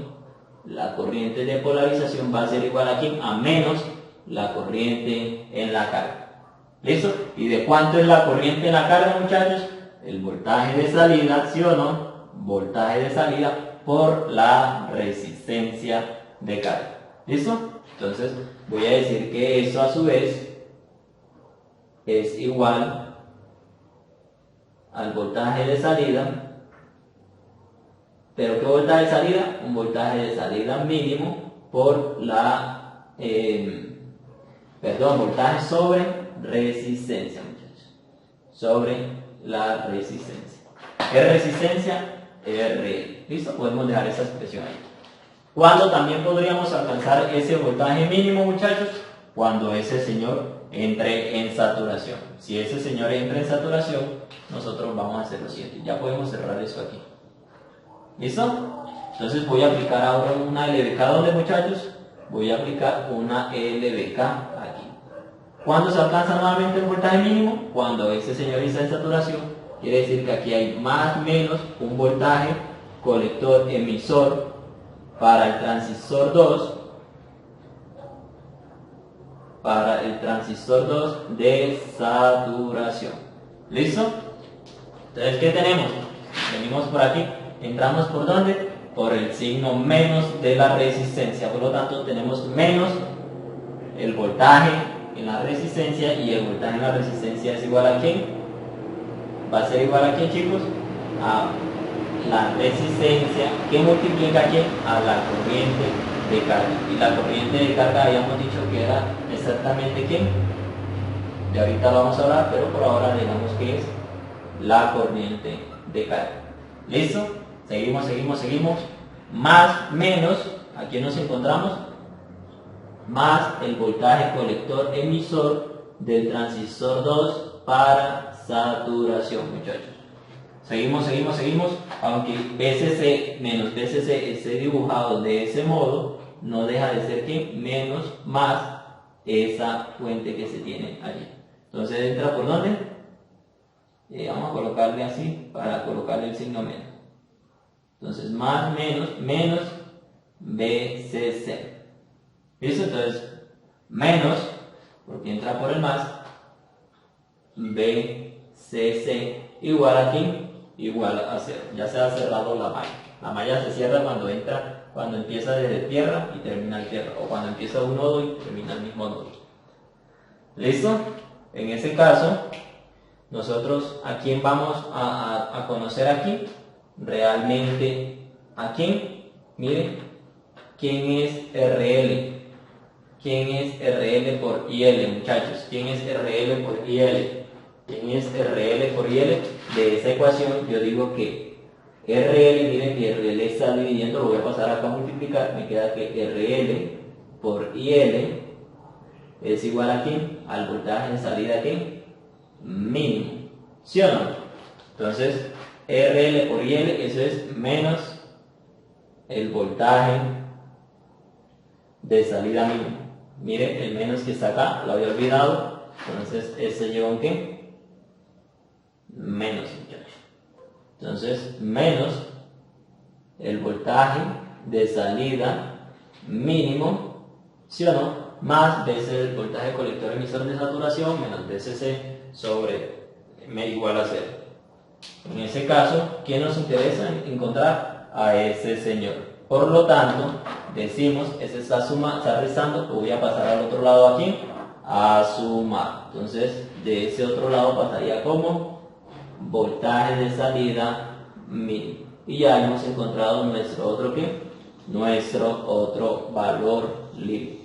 la corriente de polarización va a ser igual aquí a menos la corriente en la carga. ¿Listo? ¿Y de cuánto es la corriente en la carga, muchachos? El voltaje de salida, ¿sí o no? Voltaje de salida por la resistencia de carga. ¿Listo? Entonces voy a decir que eso a su vez es igual al voltaje de salida. ¿Pero qué voltaje de salida? Un voltaje de salida mínimo por la... voltaje sobre resistencia, muchachos. Sobre la resistencia. ¿Qué resistencia? RL. ¿Listo? Podemos dejar esa expresión ahí. ¿Cuándo también podríamos alcanzar ese voltaje mínimo, muchachos? Cuando ese señor entre en saturación. Si ese señor entra en saturación, nosotros vamos a hacer lo siguiente. Ya podemos cerrar eso aquí. ¿Listo? Entonces voy a aplicar ahora una LBK. ¿Dónde, muchachos? Voy a aplicar una LBK aquí. ¿Cuándo se alcanza nuevamente el voltaje mínimo? Cuando ese señor está en saturación. Quiere decir que aquí hay más o menos un voltaje colector emisor para el transistor 2, de saturación. ¿Listo? Entonces, ¿qué tenemos? Venimos por aquí, entramos ¿por dónde? Por el signo menos de la resistencia. Por lo tanto, tenemos menos el voltaje en la resistencia, y el voltaje en la resistencia es igual a ¿quién? Va a ser igual a ¿quién, chicos? A la resistencia que multiplica ¿quién? A la corriente de carga. Y la corriente de carga habíamos dicho que era exactamente ¿quién? De ahorita lo vamos a hablar, pero por ahora digamos que es la corriente de carga. ¿Listo? Seguimos. Más, menos, aquí nos encontramos, más el voltaje colector emisor del transistor 2 para saturación, muchachos. Seguimos, aunque BCC menos BCC esté dibujado de ese modo, no deja de ser que menos más esa fuente que se tiene allí. Entonces entra ¿por dónde? Vamos a colocarle así para colocarle el signo menos. Entonces más, menos BCC. ¿Listo? Entonces menos, porque entra por el más, BCC igual aquí, igual a 0. Ya se ha cerrado la malla. La malla se cierra cuando empieza desde tierra y termina en tierra, o cuando empieza un nodo y termina el mismo nodo. ¿Listo? En ese caso, nosotros ¿a quién vamos a conocer aquí? Realmente, ¿a quién? Miren, ¿quién es RL? ¿Quién es RL por IL, muchachos? ¿Quién es RL por IL? ¿Quién es RL por IL? De esa ecuación yo digo que RL, miren que RL está dividiendo, lo voy a pasar acá a multiplicar, me queda que RL por IL es igual a ¿quién? Al voltaje de salida ¿quién? Mínimo. ¿Sí o no? Entonces, RL por IL, eso es menos el voltaje de salida mínimo. Miren, el menos que está acá, lo había olvidado. Entonces, ¿este lleva un qué? Menos, muchachos. Entonces, menos el voltaje de salida mínimo, ¿sí o no? Más veces el voltaje colector emisor de saturación menos BCC sobre igual a 0. En ese caso, ¿quién nos interesa encontrar? A ese señor. Por lo tanto, decimos, ese está restando, lo voy a pasar al otro lado aquí, a sumar. Entonces, de ese otro lado pasaría como voltaje de salida mínimo. Y ya hemos encontrado nuestro otro ¿qué? Nuestro otro valor libre.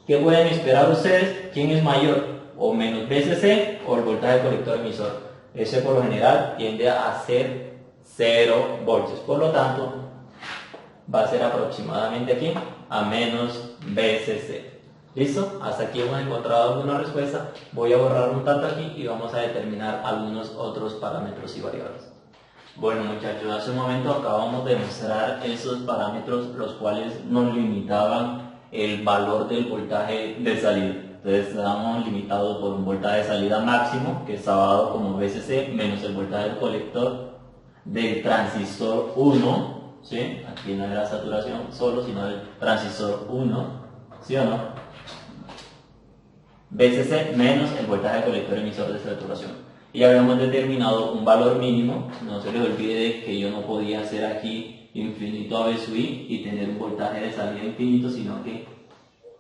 ¿Qué pueden esperar ustedes? ¿Quién es mayor? ¿O menos BCC o el voltaje colector emisor? Ese por lo general tiende a ser 0 voltios. Por lo tanto, va a ser aproximadamente aquí a menos BCC. ¿Listo? Hasta aquí hemos encontrado alguna respuesta. Voy a borrar un tanto aquí y vamos a determinar algunos otros parámetros y variables. Bueno, muchachos, hace un momento acabamos de mostrar esos parámetros los cuales nos limitaban el valor del voltaje de salida. Entonces estamos limitados por un voltaje de salida máximo, que está dado como VCC, menos el voltaje del colector del transistor 1, ¿sí? Aquí no era saturación solo, sino del transistor 1, ¿sí o no? VCC menos el voltaje del colector emisor de saturación. Y habíamos determinado un valor mínimo. No se les olvide que yo no podía hacer aquí infinito a B sub I y tener un voltaje de salida infinito, sino que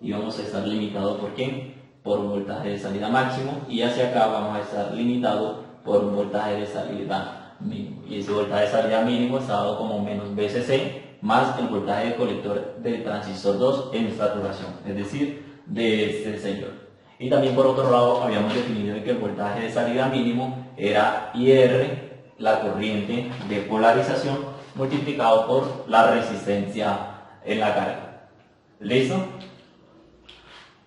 íbamos a estar limitados ¿por qué? Por un voltaje de salida máximo, y hacia acá vamos a estar limitados por un voltaje de salida mínimo. Y ese voltaje de salida mínimo está dado como menos VCC más el voltaje de colector del transistor 2 en saturación, es decir, de este señor. Y también por otro lado habíamos definido que el voltaje de salida mínimo era IR, la corriente de polarización, multiplicado por la resistencia en la carga. ¿Listo?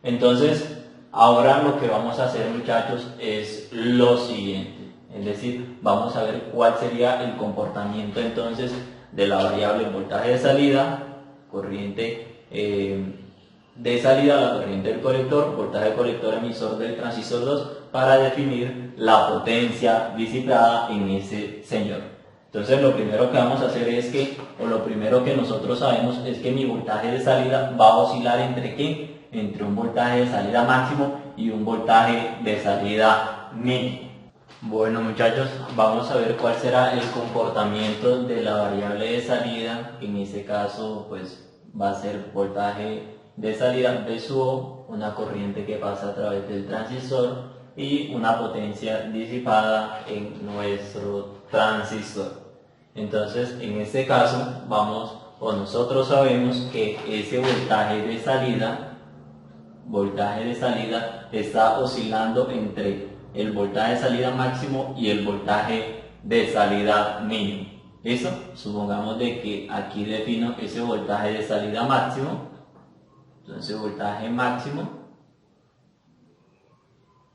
Entonces, ahora lo que vamos a hacer, muchachos, es lo siguiente. Es decir, vamos a ver cuál sería el comportamiento entonces de la variable voltaje de salida, corriente de salida, la corriente del colector, voltaje del colector emisor del transistor 2, para definir la potencia disipada en ese señor. Entonces lo primero que vamos a hacer es que, o lo primero que nosotros sabemos es que mi voltaje de salida va a oscilar entre ¿qué? Entre un voltaje de salida máximo y un voltaje de salida mínimo. Bueno, muchachos, vamos a ver cuál será el comportamiento de la variable de salida. En este caso pues va a ser voltaje de salida V sub O, una corriente que pasa a través del transistor, y una potencia disipada en nuestro transistor. Entonces en este caso nosotros sabemos que ese voltaje de salida está oscilando entre el voltaje de salida máximo y el voltaje de salida mínimo. ¿Listo? Supongamos de que aquí defino ese voltaje de salida máximo. Entonces voltaje máximo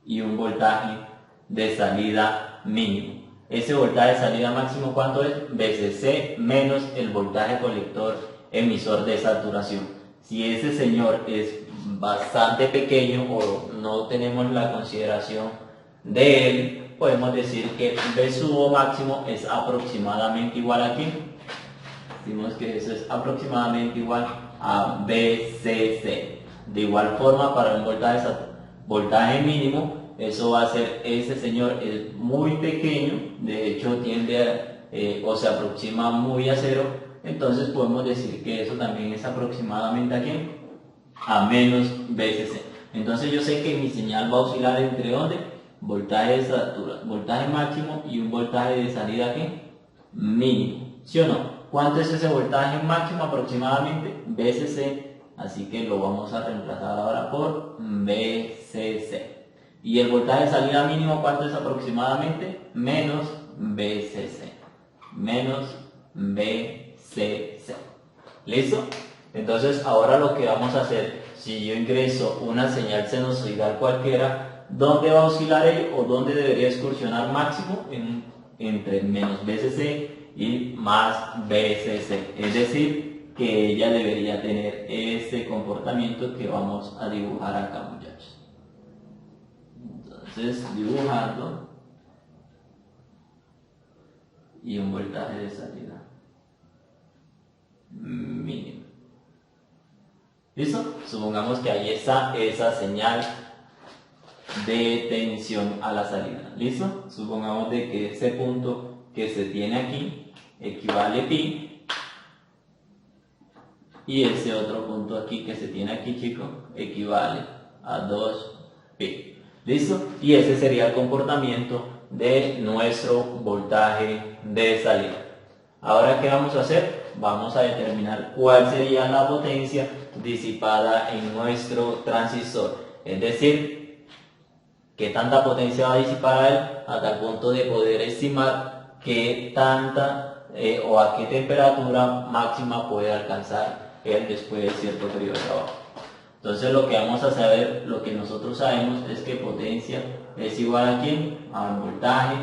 y un voltaje de salida mínimo. Ese voltaje de salida máximo, ¿cuánto es? VCC menos el voltaje colector emisor de saturación. Si ese señor es bastante pequeño o no tenemos la consideración de él, podemos decir que V sub O máximo es aproximadamente igual a ¿qué? Decimos que eso es aproximadamente igual a VCC. De igual forma, para un voltaje mínimo, eso va a ser, ese señor es muy pequeño, de hecho tiende o se aproxima muy a cero, entonces podemos decir que eso también es aproximadamente ¿a qué? A menos VCC. Entonces yo sé que mi señal va a oscilar entre ¿dónde? Voltaje máximo y un voltaje de salida ¿qué? Mínimo, ¿sí o no? ¿Cuánto es ese voltaje máximo aproximadamente? VCC, así que lo vamos a reemplazar ahora por VCC. ¿Y el voltaje de salida mínimo cuánto es aproximadamente? Menos VCC. Menos VCC. ¿Listo? Entonces ahora lo que vamos a hacer, si yo ingreso una señal sinusoidal cualquiera, ¿dónde va a oscilar ello o dónde debería excursionar máximo? Entre menos VCC y más VCC. Es decir, que ella debería tener ese comportamiento que vamos a dibujar acá, muchachos. Entonces, dibujando y un voltaje de salida mínimo. ¿Listo? Supongamos que ahí está esa señal de tensión a la salida. ¿Listo? Supongamos de que ese punto que se tiene aquí equivale a pi, y ese otro punto aquí que se tiene aquí, chicos, equivale a 2pi. ¿Listo? Y ese sería el comportamiento de nuestro voltaje de salida. Ahora, ¿qué vamos a hacer? Vamos a determinar cuál sería la potencia disipada en nuestro transistor. Es decir, qué tanta potencia va a disipar él, hasta el punto de poder estimar qué tanta o a qué temperatura máxima puede alcanzar él después de cierto periodo de trabajo. Entonces lo que vamos a saber, lo que nosotros sabemos es que potencia es igual a ¿quién? Al voltaje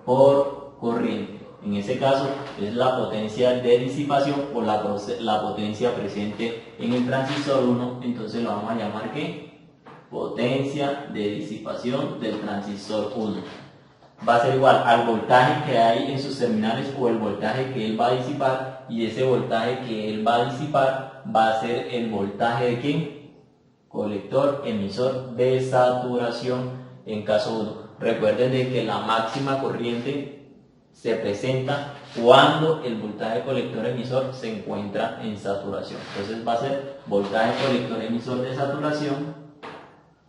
por corriente. En ese caso es la potencia de disipación o la potencia presente en el transistor 1, entonces lo vamos a llamar ¿qué? Potencia de disipación del transistor 1. Va a ser igual al voltaje que hay en sus terminales o el voltaje que él va a disipar, y ese voltaje que él va a disipar va a ser el voltaje de ¿quién? Colector emisor de saturación en caso 1. Recuerden de que la máxima corriente se presenta cuando el voltaje colector emisor se encuentra en saturación. Entonces va a ser voltaje colector emisor de saturación,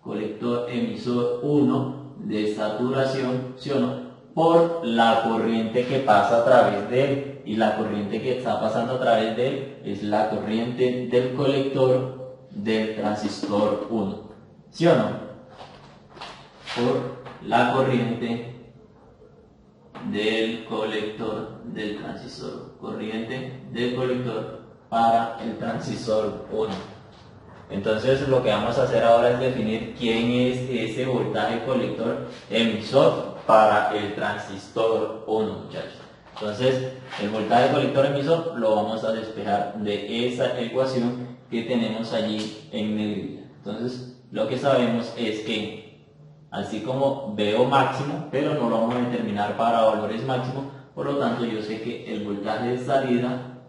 colector emisor 1 de saturación, ¿sí o no? Por la corriente que pasa a través de él, y la corriente que está pasando a través de él es la corriente del colector del transistor 1, ¿sí o no? Por la corriente del colector del transistor, corriente del colector para el transistor 1. Entonces lo que vamos a hacer ahora es definir quién es ese voltaje colector emisor para el transistor 1, muchachos. Entonces el voltaje colector emisor lo vamos a despejar de esa ecuación que tenemos allí en negrita. Entonces lo que sabemos es que así como veo máximo, pero no lo vamos a determinar para valores máximos, por lo tanto yo sé que el voltaje de salida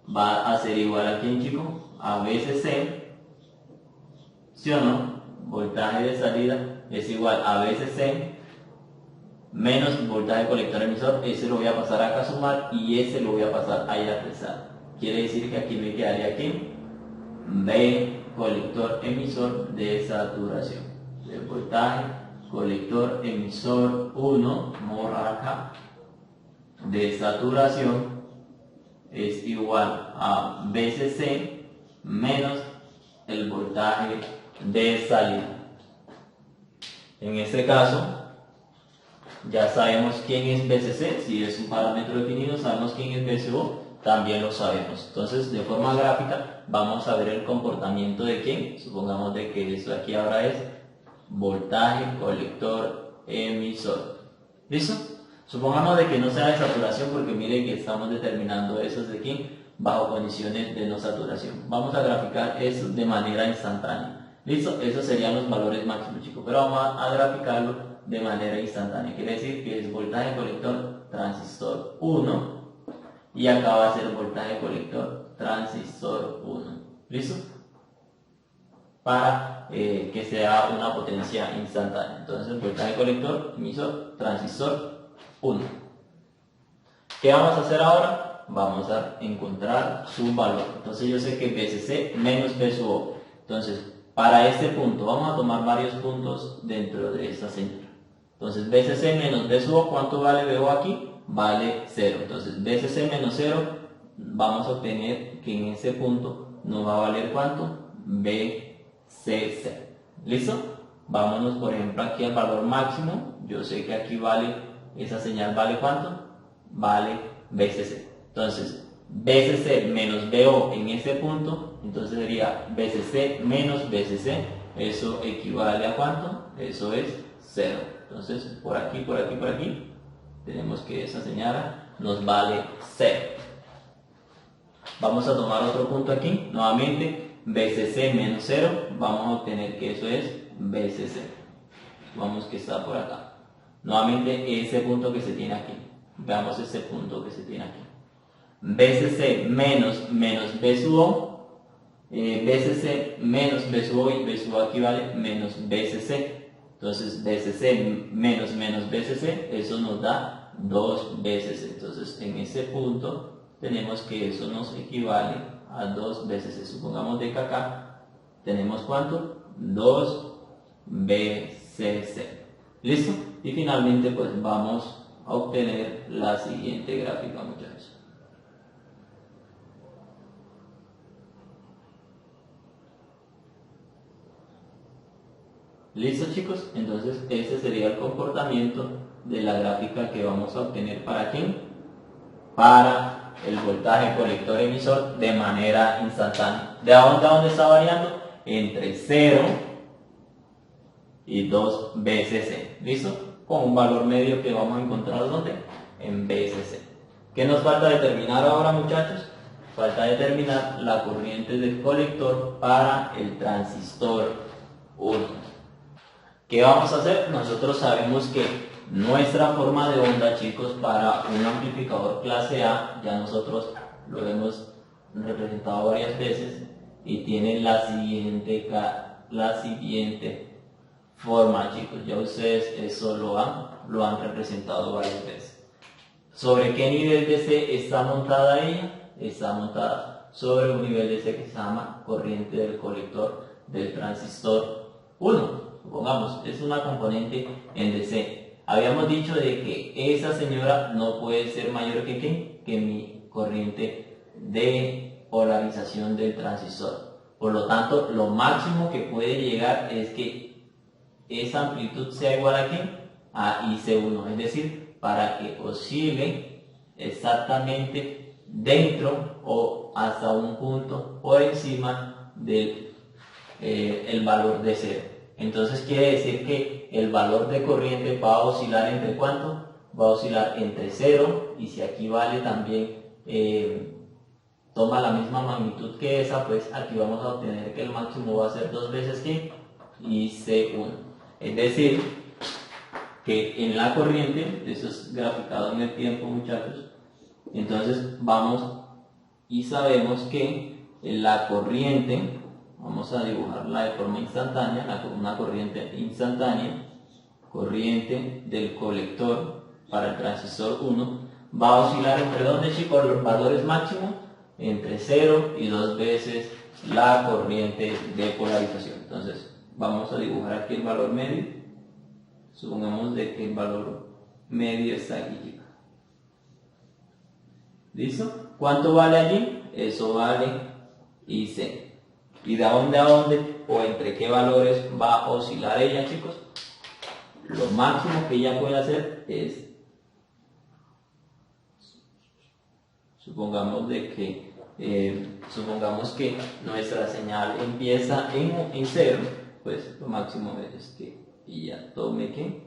va a ser igual a ¿quién, chicos? A VCC, ¿sí o no? Voltaje de salida es igual a VCC menos voltaje colector emisor. Ese lo voy a pasar acá a sumar y ese lo voy a pasar ahí a restar. Quiere decir que aquí me quedaría aquí B colector emisor de saturación. El voltaje colector emisor 1, morra acá, de saturación es igual a VCC menos el voltaje de salida. En este caso ya sabemos quién es VCC, si es un parámetro definido, sabemos quién es VCO, también lo sabemos. Entonces de forma gráfica vamos a ver el comportamiento de quién. Supongamos de que esto aquí ahora es voltaje colector emisor. ¿Listo? Supongamos de que no sea de saturación, porque miren que estamos determinando eso de quién bajo condiciones de no saturación. Vamos a graficar eso de manera instantánea. ¿Listo? Esos serían los valores máximos, chicos, pero vamos a graficarlo de manera instantánea. Quiere decir que es voltaje colector transistor 1 y acá va a ser voltaje colector transistor 1. ¿Listo? Para que sea una potencia instantánea. Entonces voltaje colector emisor transistor 1. ¿Qué vamos a hacer ahora? Vamos a encontrar su valor. Entonces yo sé que VCC menos VSO. Entonces para este punto vamos a tomar varios puntos dentro de esta señal. Entonces VCC menos VSO, ¿cuánto vale VO aquí? Vale 0. Entonces VCC menos 0, vamos a obtener que en ese punto nos va a valer ¿cuánto? VCC. ¿Listo? Vámonos por ejemplo aquí al valor máximo. Yo sé que aquí vale, esa señal vale ¿cuánto? Vale VCC. Entonces VCC menos VO en ese punto, entonces sería VCC menos VCC. Eso equivale a ¿cuánto? Eso es 0. Entonces por aquí, por aquí, por aquí tenemos que esa señal nos vale 0. Vamos a tomar otro punto aquí, nuevamente VCC menos 0, vamos a obtener que eso es VCC. Vamos que está por acá. Nuevamente ese punto que se tiene aquí. Veamos ese punto que se tiene aquí. VCC menos VSO, VCC menos VSO y VSO aquí vale menos VCC. Entonces VCC menos VCC, eso nos da 2 VCC. Entonces en ese punto tenemos que eso nos equivale a 2 VCC. Supongamos de que acá tenemos ¿cuánto? 2 VCC. ¿Listo? Y finalmente pues vamos a obtener la siguiente gráfica, muchachos. ¿Listo, chicos? Entonces ese sería el comportamiento de la gráfica que vamos a obtener para ¿quién? Para el voltaje colector emisor de manera instantánea. ¿De dónde a dónde está variando? Entre 0 y 2 VCC. ¿Listo? Con un valor medio que vamos a encontrar ¿dónde? En VCC. ¿Qué nos falta determinar ahora, muchachos? Falta determinar la corriente del colector para el transistor 1. ¿Qué vamos a hacer? Nosotros sabemos que nuestra forma de onda, chicos, para un amplificador clase A, ya nosotros lo hemos representado varias veces y tiene la siguiente forma, chicos. Ya ustedes eso lo han representado varias veces. ¿Sobre qué nivel de C está montada ella? Está montada sobre un nivel de C que se llama corriente del colector del transistor 1. Supongamos, es una componente en DC. Habíamos dicho de que esa señora no puede ser mayor que ¿qué? Que mi corriente de polarización del transistor. Por lo tanto, lo máximo que puede llegar es que esa amplitud sea igual a ¿qué? A IC1, es decir, para que oscile exactamente dentro o hasta un punto por encima del el valor de 0. Entonces quiere decir que el valor de corriente va a oscilar entre ¿cuánto? Va a oscilar entre 0, y si aquí vale también toma la misma magnitud que esa, pues aquí vamos a obtener que el máximo va a ser 2 veces ¿qué? IC1. Es decir, que en la corriente, eso es graficado en el tiempo, muchachos, entonces vamos y sabemos que la corriente, vamos a dibujarla de forma instantánea, una corriente instantánea, corriente del colector para el transistor 1, va a oscilar entre ¿dónde, chicos? Los valores máximos entre 0 y 2 veces la corriente de polarización. Entonces vamos a dibujar aquí el valor medio. Supongamos de que el valor medio está aquí, chicos. ¿Listo? ¿Cuánto vale allí? Eso vale IC. ¿Y de dónde a dónde o entre qué valores va a oscilar ella, chicos? Lo máximo que ella puede hacer es, supongamos que nuestra señal empieza en 0, pues lo máximo es que ella tome ¿qué?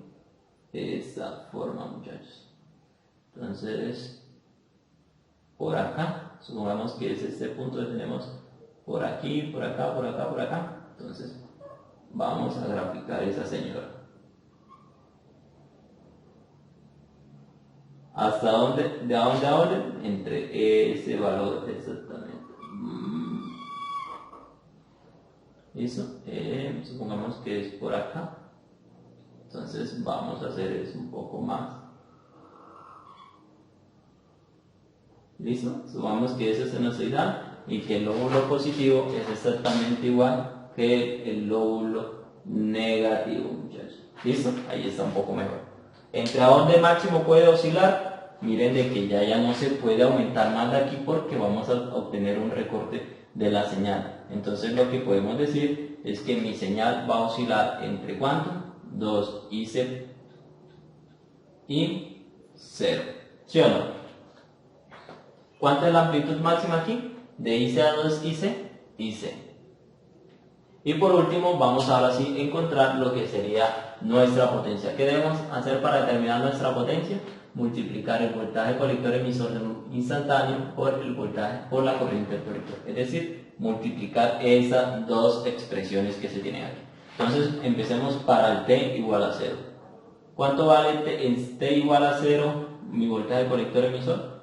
Esta forma, muchachos. Entonces, por acá, supongamos que es este punto que tenemos por aquí, por acá, por acá, por acá. Entonces, vamos a graficar esa señora. ¿Hasta dónde? ¿De dónde a dónde? Entre ese valor exactamente. ¿Listo? Supongamos que es por acá. Entonces vamos a hacer eso un poco más. ¿Listo? Supongamos que esa es senoidal y que el lóbulo positivo es exactamente igual que el lóbulo negativo, muchachos. ¿Listo? Ahí está un poco mejor. ¿Entre a dónde máximo puede oscilar? Miren de que ya no se puede aumentar más de aquí porque vamos a obtener un recorte de la señal. Entonces lo que podemos decir es que mi señal va a oscilar entre ¿cuánto? 2 IC y 0. ¿Sí o no? ¿Cuánta es la amplitud máxima aquí? De IC a 2 IC. Y por último vamos ahora sí a encontrar lo que sería nuestra potencia. ¿Qué debemos hacer para determinar nuestra potencia? Multiplicar el voltaje colector emisor instantáneo por el voltaje por la corriente del colector. Es decir, multiplicar esas dos expresiones que se tienen aquí. Entonces empecemos para el T igual a 0. ¿Cuánto vale T igual a 0 mi voltaje colector emisor?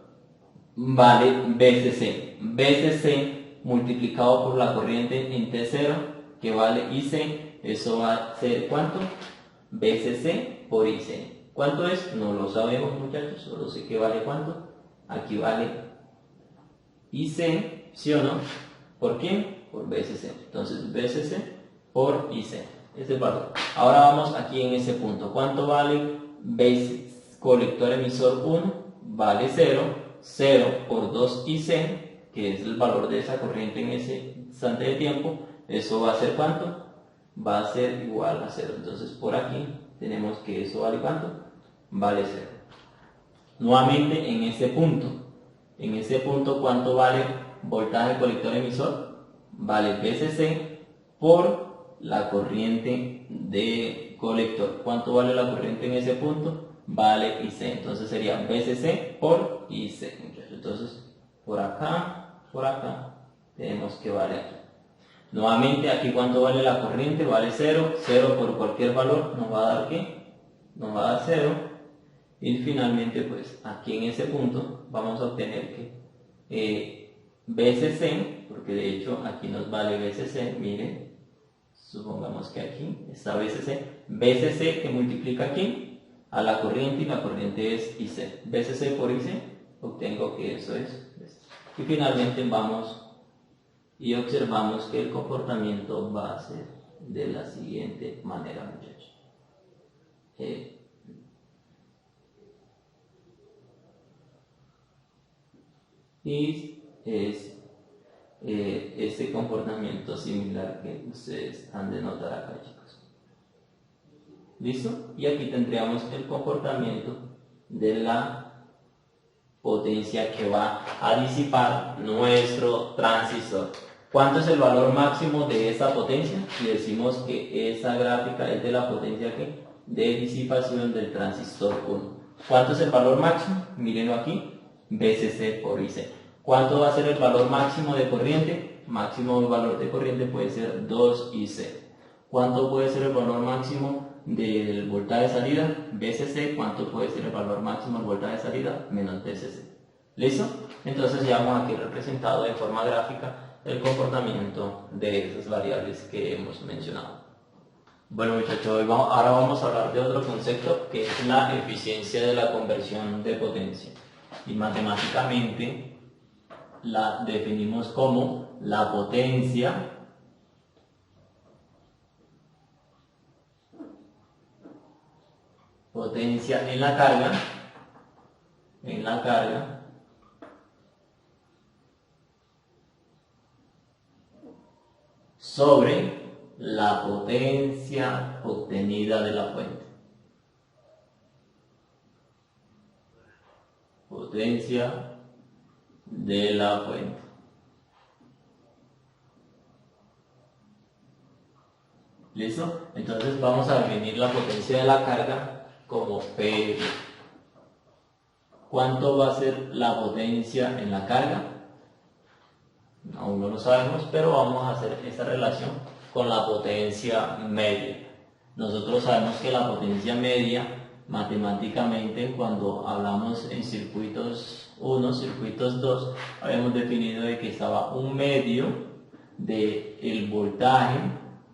Vale BCC. BCC multiplicado por la corriente en T0, que vale IC, eso va a ser ¿cuánto? BCC por IC. ¿Cuánto es? No lo sabemos, muchachos, solo sé que vale ¿cuánto? Aquí vale IC, ¿sí o no? ¿Por quién? Por BCC. Entonces BCC por IC, ese es el valor. Ahora vamos aquí en ese punto. ¿Cuánto vale colector emisor 1? Vale 0. 0 por 2 IC, que es el valor de esa corriente en ese instante de tiempo, eso va a ser ¿cuánto? Va a ser igual a 0. Entonces por aquí tenemos que eso vale ¿cuánto? Vale 0. Nuevamente en ese punto ¿cuánto vale voltaje colector emisor? Vale BCC por la corriente de colector. ¿Cuánto vale la corriente en ese punto? vale IC. Entonces sería BCC por IC, muchachos. Entonces, por acá, tenemos que vale aquí. Nuevamente, aquí cuánto vale la corriente, vale 0. 0 por cualquier valor nos va a dar ¿qué? Nos va a dar 0. Y finalmente, pues aquí en ese punto vamos a obtener que BCC, porque de hecho aquí nos vale BCC, miren, supongamos que aquí está BCC. BCC que multiplica aquí a la corriente y la corriente es IC. BCC por IC, obtengo que eso es esto. Y finalmente vamos y observamos que el comportamiento va a ser de la siguiente manera, muchachos. Y es este comportamiento similar que ustedes han de notar acá, chicos. ¿Listo? Y aquí tendríamos el comportamiento de la potencia que va a disipar nuestro transistor. ¿Cuánto es el valor máximo de esa potencia? Y decimos que esa gráfica es de la potencia que de disipación del transistor 1. ¿Cuánto es el valor máximo? Mírenlo aquí, BCC por IC. ¿Cuánto va a ser el valor máximo de corriente? Máximo valor de corriente puede ser 2IC. ¿Cuánto puede ser el valor máximo del voltaje de salida? BCC. ¿Cuánto puede ser el valor máximo del voltaje de salida? Menos BCC. ¿Listo? Entonces ya vamos aquí representado de forma gráfica el comportamiento de esas variables que hemos mencionado. Bueno, muchachos, ahora vamos a hablar de otro concepto que es la eficiencia de la conversión de potencia. Y matemáticamente la definimos como la potencia en la carga sobre la potencia obtenida de la fuente. Potencia de la fuente. ¿Listo? Entonces vamos a definir la potencia de la carga como P. ¿Cuánto va a ser la potencia en la carga? Aún no lo sabemos, pero vamos a hacer esta relación con la potencia media. Nosotros sabemos que la potencia media, matemáticamente, cuando hablamos en circuitos 1, circuitos 2, habíamos definido de que estaba un medio del voltaje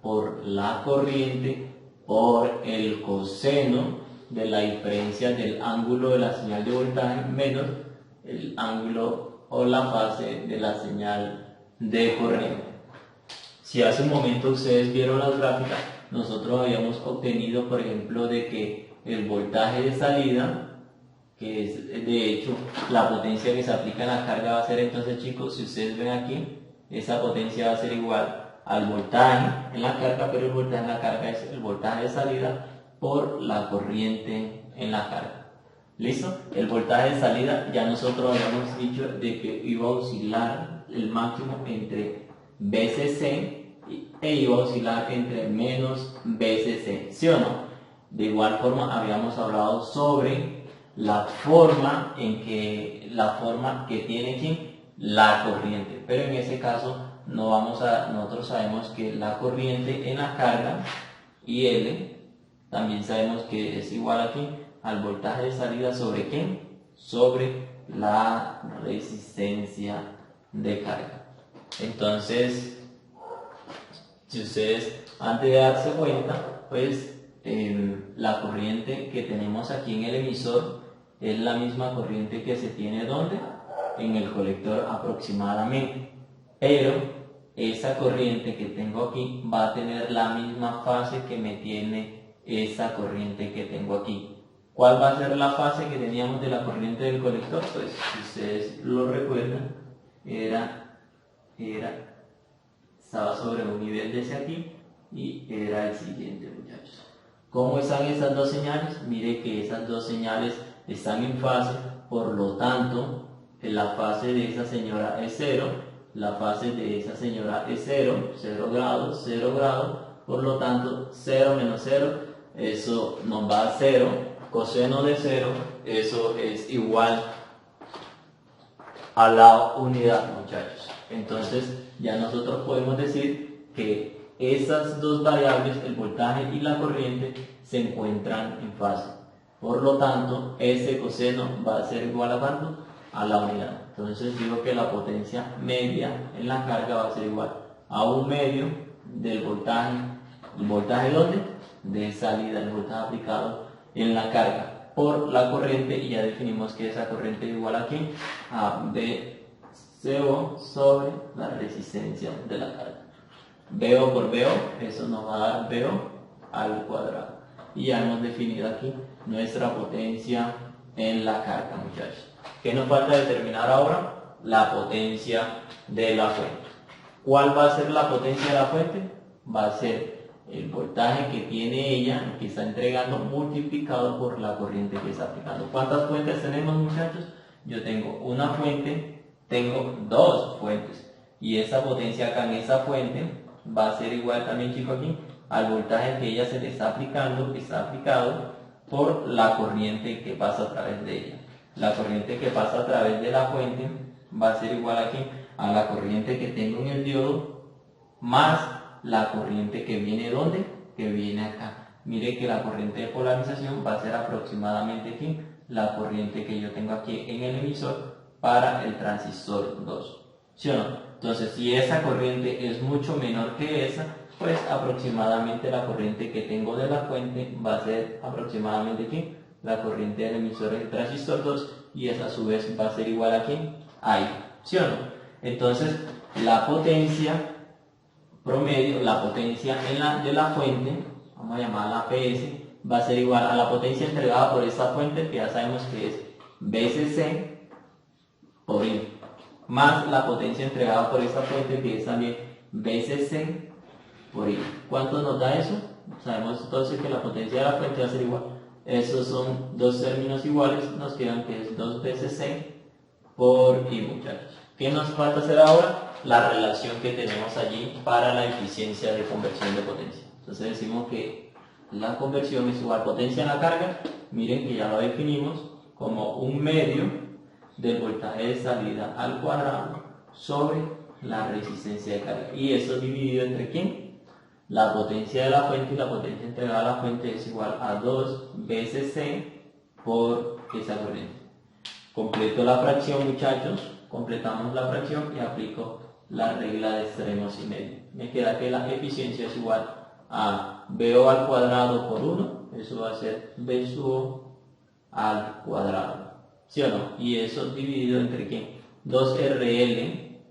por la corriente por el coseno de la diferencia del ángulo de la señal de voltaje menos el ángulo o la fase de la señal de corriente. Si hace un momento ustedes vieron las gráficas, nosotros habíamos obtenido, por ejemplo, de que el voltaje de salida, que es de hecho la potencia que se aplica en la carga, va a ser entonces, chicos, si ustedes ven aquí, esa potencia va a ser igual al voltaje en la carga, pero el voltaje en la carga es el voltaje de salida por la corriente en la carga. ¿Listo? El voltaje de salida ya nosotros habíamos dicho de que iba a oscilar el máximo entre BCC e iba a oscilar entre menos BCC, ¿sí o no? De igual forma habíamos hablado sobre la forma que tiene aquí la corriente, pero en ese caso nosotros sabemos que la corriente en la carga IL también sabemos que es igual aquí al voltaje de salida sobre ¿qué? Sobre la resistencia de carga. Entonces, si ustedes antes de darse cuenta, pues la corriente que tenemos aquí en el emisor es la misma corriente que se tiene ¿dónde? En el colector aproximadamente, pero esa corriente que tengo aquí va a tener la misma fase que me tiene esa corriente que tengo aquí. ¿Cuál va a ser la fase que teníamos de la corriente del colector? Pues si ustedes lo recuerdan, estaba sobre un nivel de ese aquí y era el siguiente, muchachos. ¿Cómo están esas dos señales? Mire que esas dos señales están en fase, por lo tanto, la fase de esa señora es 0, la fase de esa señora es 0, 0 grados, 0 grados, por lo tanto 0 menos 0, eso nos va a 0, coseno de 0, eso es igual a la unidad, muchachos. Entonces ya nosotros podemos decir que esas dos variables, el voltaje y la corriente, se encuentran en fase. Por lo tanto, ese coseno va a ser igual a ¿cuánto? A la unidad. Entonces digo que la potencia media en la carga va a ser igual a 1/2 del voltaje. ¿El voltaje dónde? De salida, el voltaje aplicado en la carga por la corriente, y ya definimos que esa corriente es igual a ¿qué? A BCO sobre la resistencia de la carga. BO por BO, eso nos va a dar BO al cuadrado. Y ya hemos definido aquí nuestra potencia en la carga, muchachos. ¿Qué nos falta determinar ahora? La potencia de la fuente. ¿Cuál va a ser la potencia de la fuente? Va a ser el voltaje que tiene ella, que está entregando, multiplicado por la corriente que está aplicando. ¿Cuántas fuentes tenemos, muchachos? Yo tengo una fuente, tengo dos fuentes. Y esa potencia acá en esa fuente va a ser igual también, chicos, aquí al voltaje que ella se le está aplicando, que está aplicado por la corriente que pasa a través de ella. La corriente que pasa a través de la fuente va a ser igual aquí a la corriente que tengo en el diodo más la corriente que viene ¿dónde? Que viene acá. Mire que la corriente de polarización va a ser aproximadamente aquí la corriente que yo tengo aquí en el emisor para el transistor 2. ¿Sí o no? Entonces, si esa corriente es mucho menor que esa, pues aproximadamente la corriente que tengo de la fuente va a ser aproximadamente aquí la corriente del emisor del transistor 2, y esa a su vez va a ser igual aquí a I. ¿Sí o no? Entonces, la potencia promedio, la potencia de la fuente, vamos a llamarla PS, va a ser igual a la potencia entregada por esta fuente, que ya sabemos que es BCC por I, más la potencia entregada por esta fuente, que es también BCC por I. ¿Cuánto nos da eso? Sabemos entonces que la potencia de la fuente va a ser igual. Esos son dos términos iguales, nos quedan que es 2BCC por I, muchachos. ¿Qué nos falta hacer ahora? La relación que tenemos allí para la eficiencia de conversión de potencia. Entonces decimos que la conversión es igual a potencia en la carga, miren que ya lo definimos como 1/2 del voltaje de salida al cuadrado sobre la resistencia de carga. Y eso dividido entre ¿quién? La potencia de la fuente, y la potencia entregada a la fuente es igual a 2BCC por esa corriente. Completo la fracción, muchachos, completamos la fracción y aplico la regla de extremos y medio. Me queda que la eficiencia es igual a BO al cuadrado por 1, eso va a ser B sub O al cuadrado. ¿Sí o no? Y eso dividido entre ¿quién? 2RL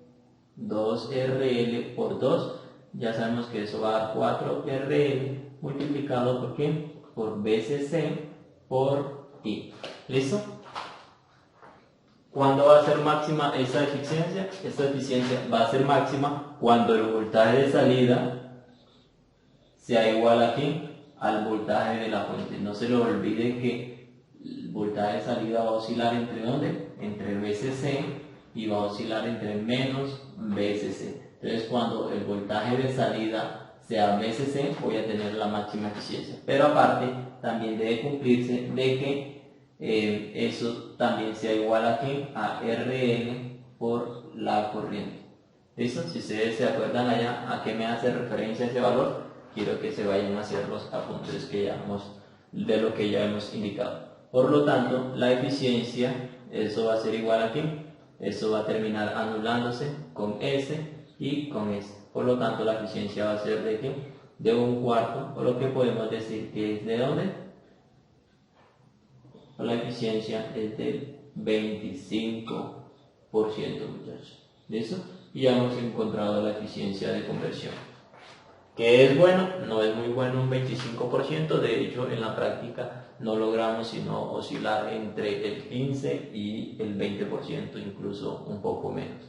por 2, ya sabemos que eso va a dar 4RL multiplicado por ¿quién? Por BCC por I. ¿Listo? ¿Cuándo va a ser máxima esa eficiencia? Esta eficiencia va a ser máxima cuando el voltaje de salida sea igual a ¿quién? Al voltaje de la fuente. No se lo olvide que el voltaje de salida va a oscilar entre ¿dónde? Entre BCC, y va a oscilar entre menos BCC. Entonces, cuando el voltaje de salida sea BCC, voy a tener la máxima eficiencia. Pero aparte, también debe cumplirse de que eso también sea igual aquí a RL por la corriente. ¿Listo? Si ustedes se acuerdan allá a qué me hace referencia ese valor, quiero que se vayan a hacer los apuntes que ya de lo que ya hemos indicado. Por lo tanto, la eficiencia, eso va a ser igual aquí, eso va a terminar anulándose con S y con S. Por lo tanto, la eficiencia va a ser de ¿qué? De 1/4, por lo que podemos decir que es de ¿dónde? La eficiencia es del 25%, muchachos. ¿Listo? Y ya hemos encontrado la eficiencia de conversión. ¿Qué es bueno? No es muy bueno un 25%, de hecho en la práctica no logramos sino oscilar entre el 15 y el 20%, incluso un poco menos.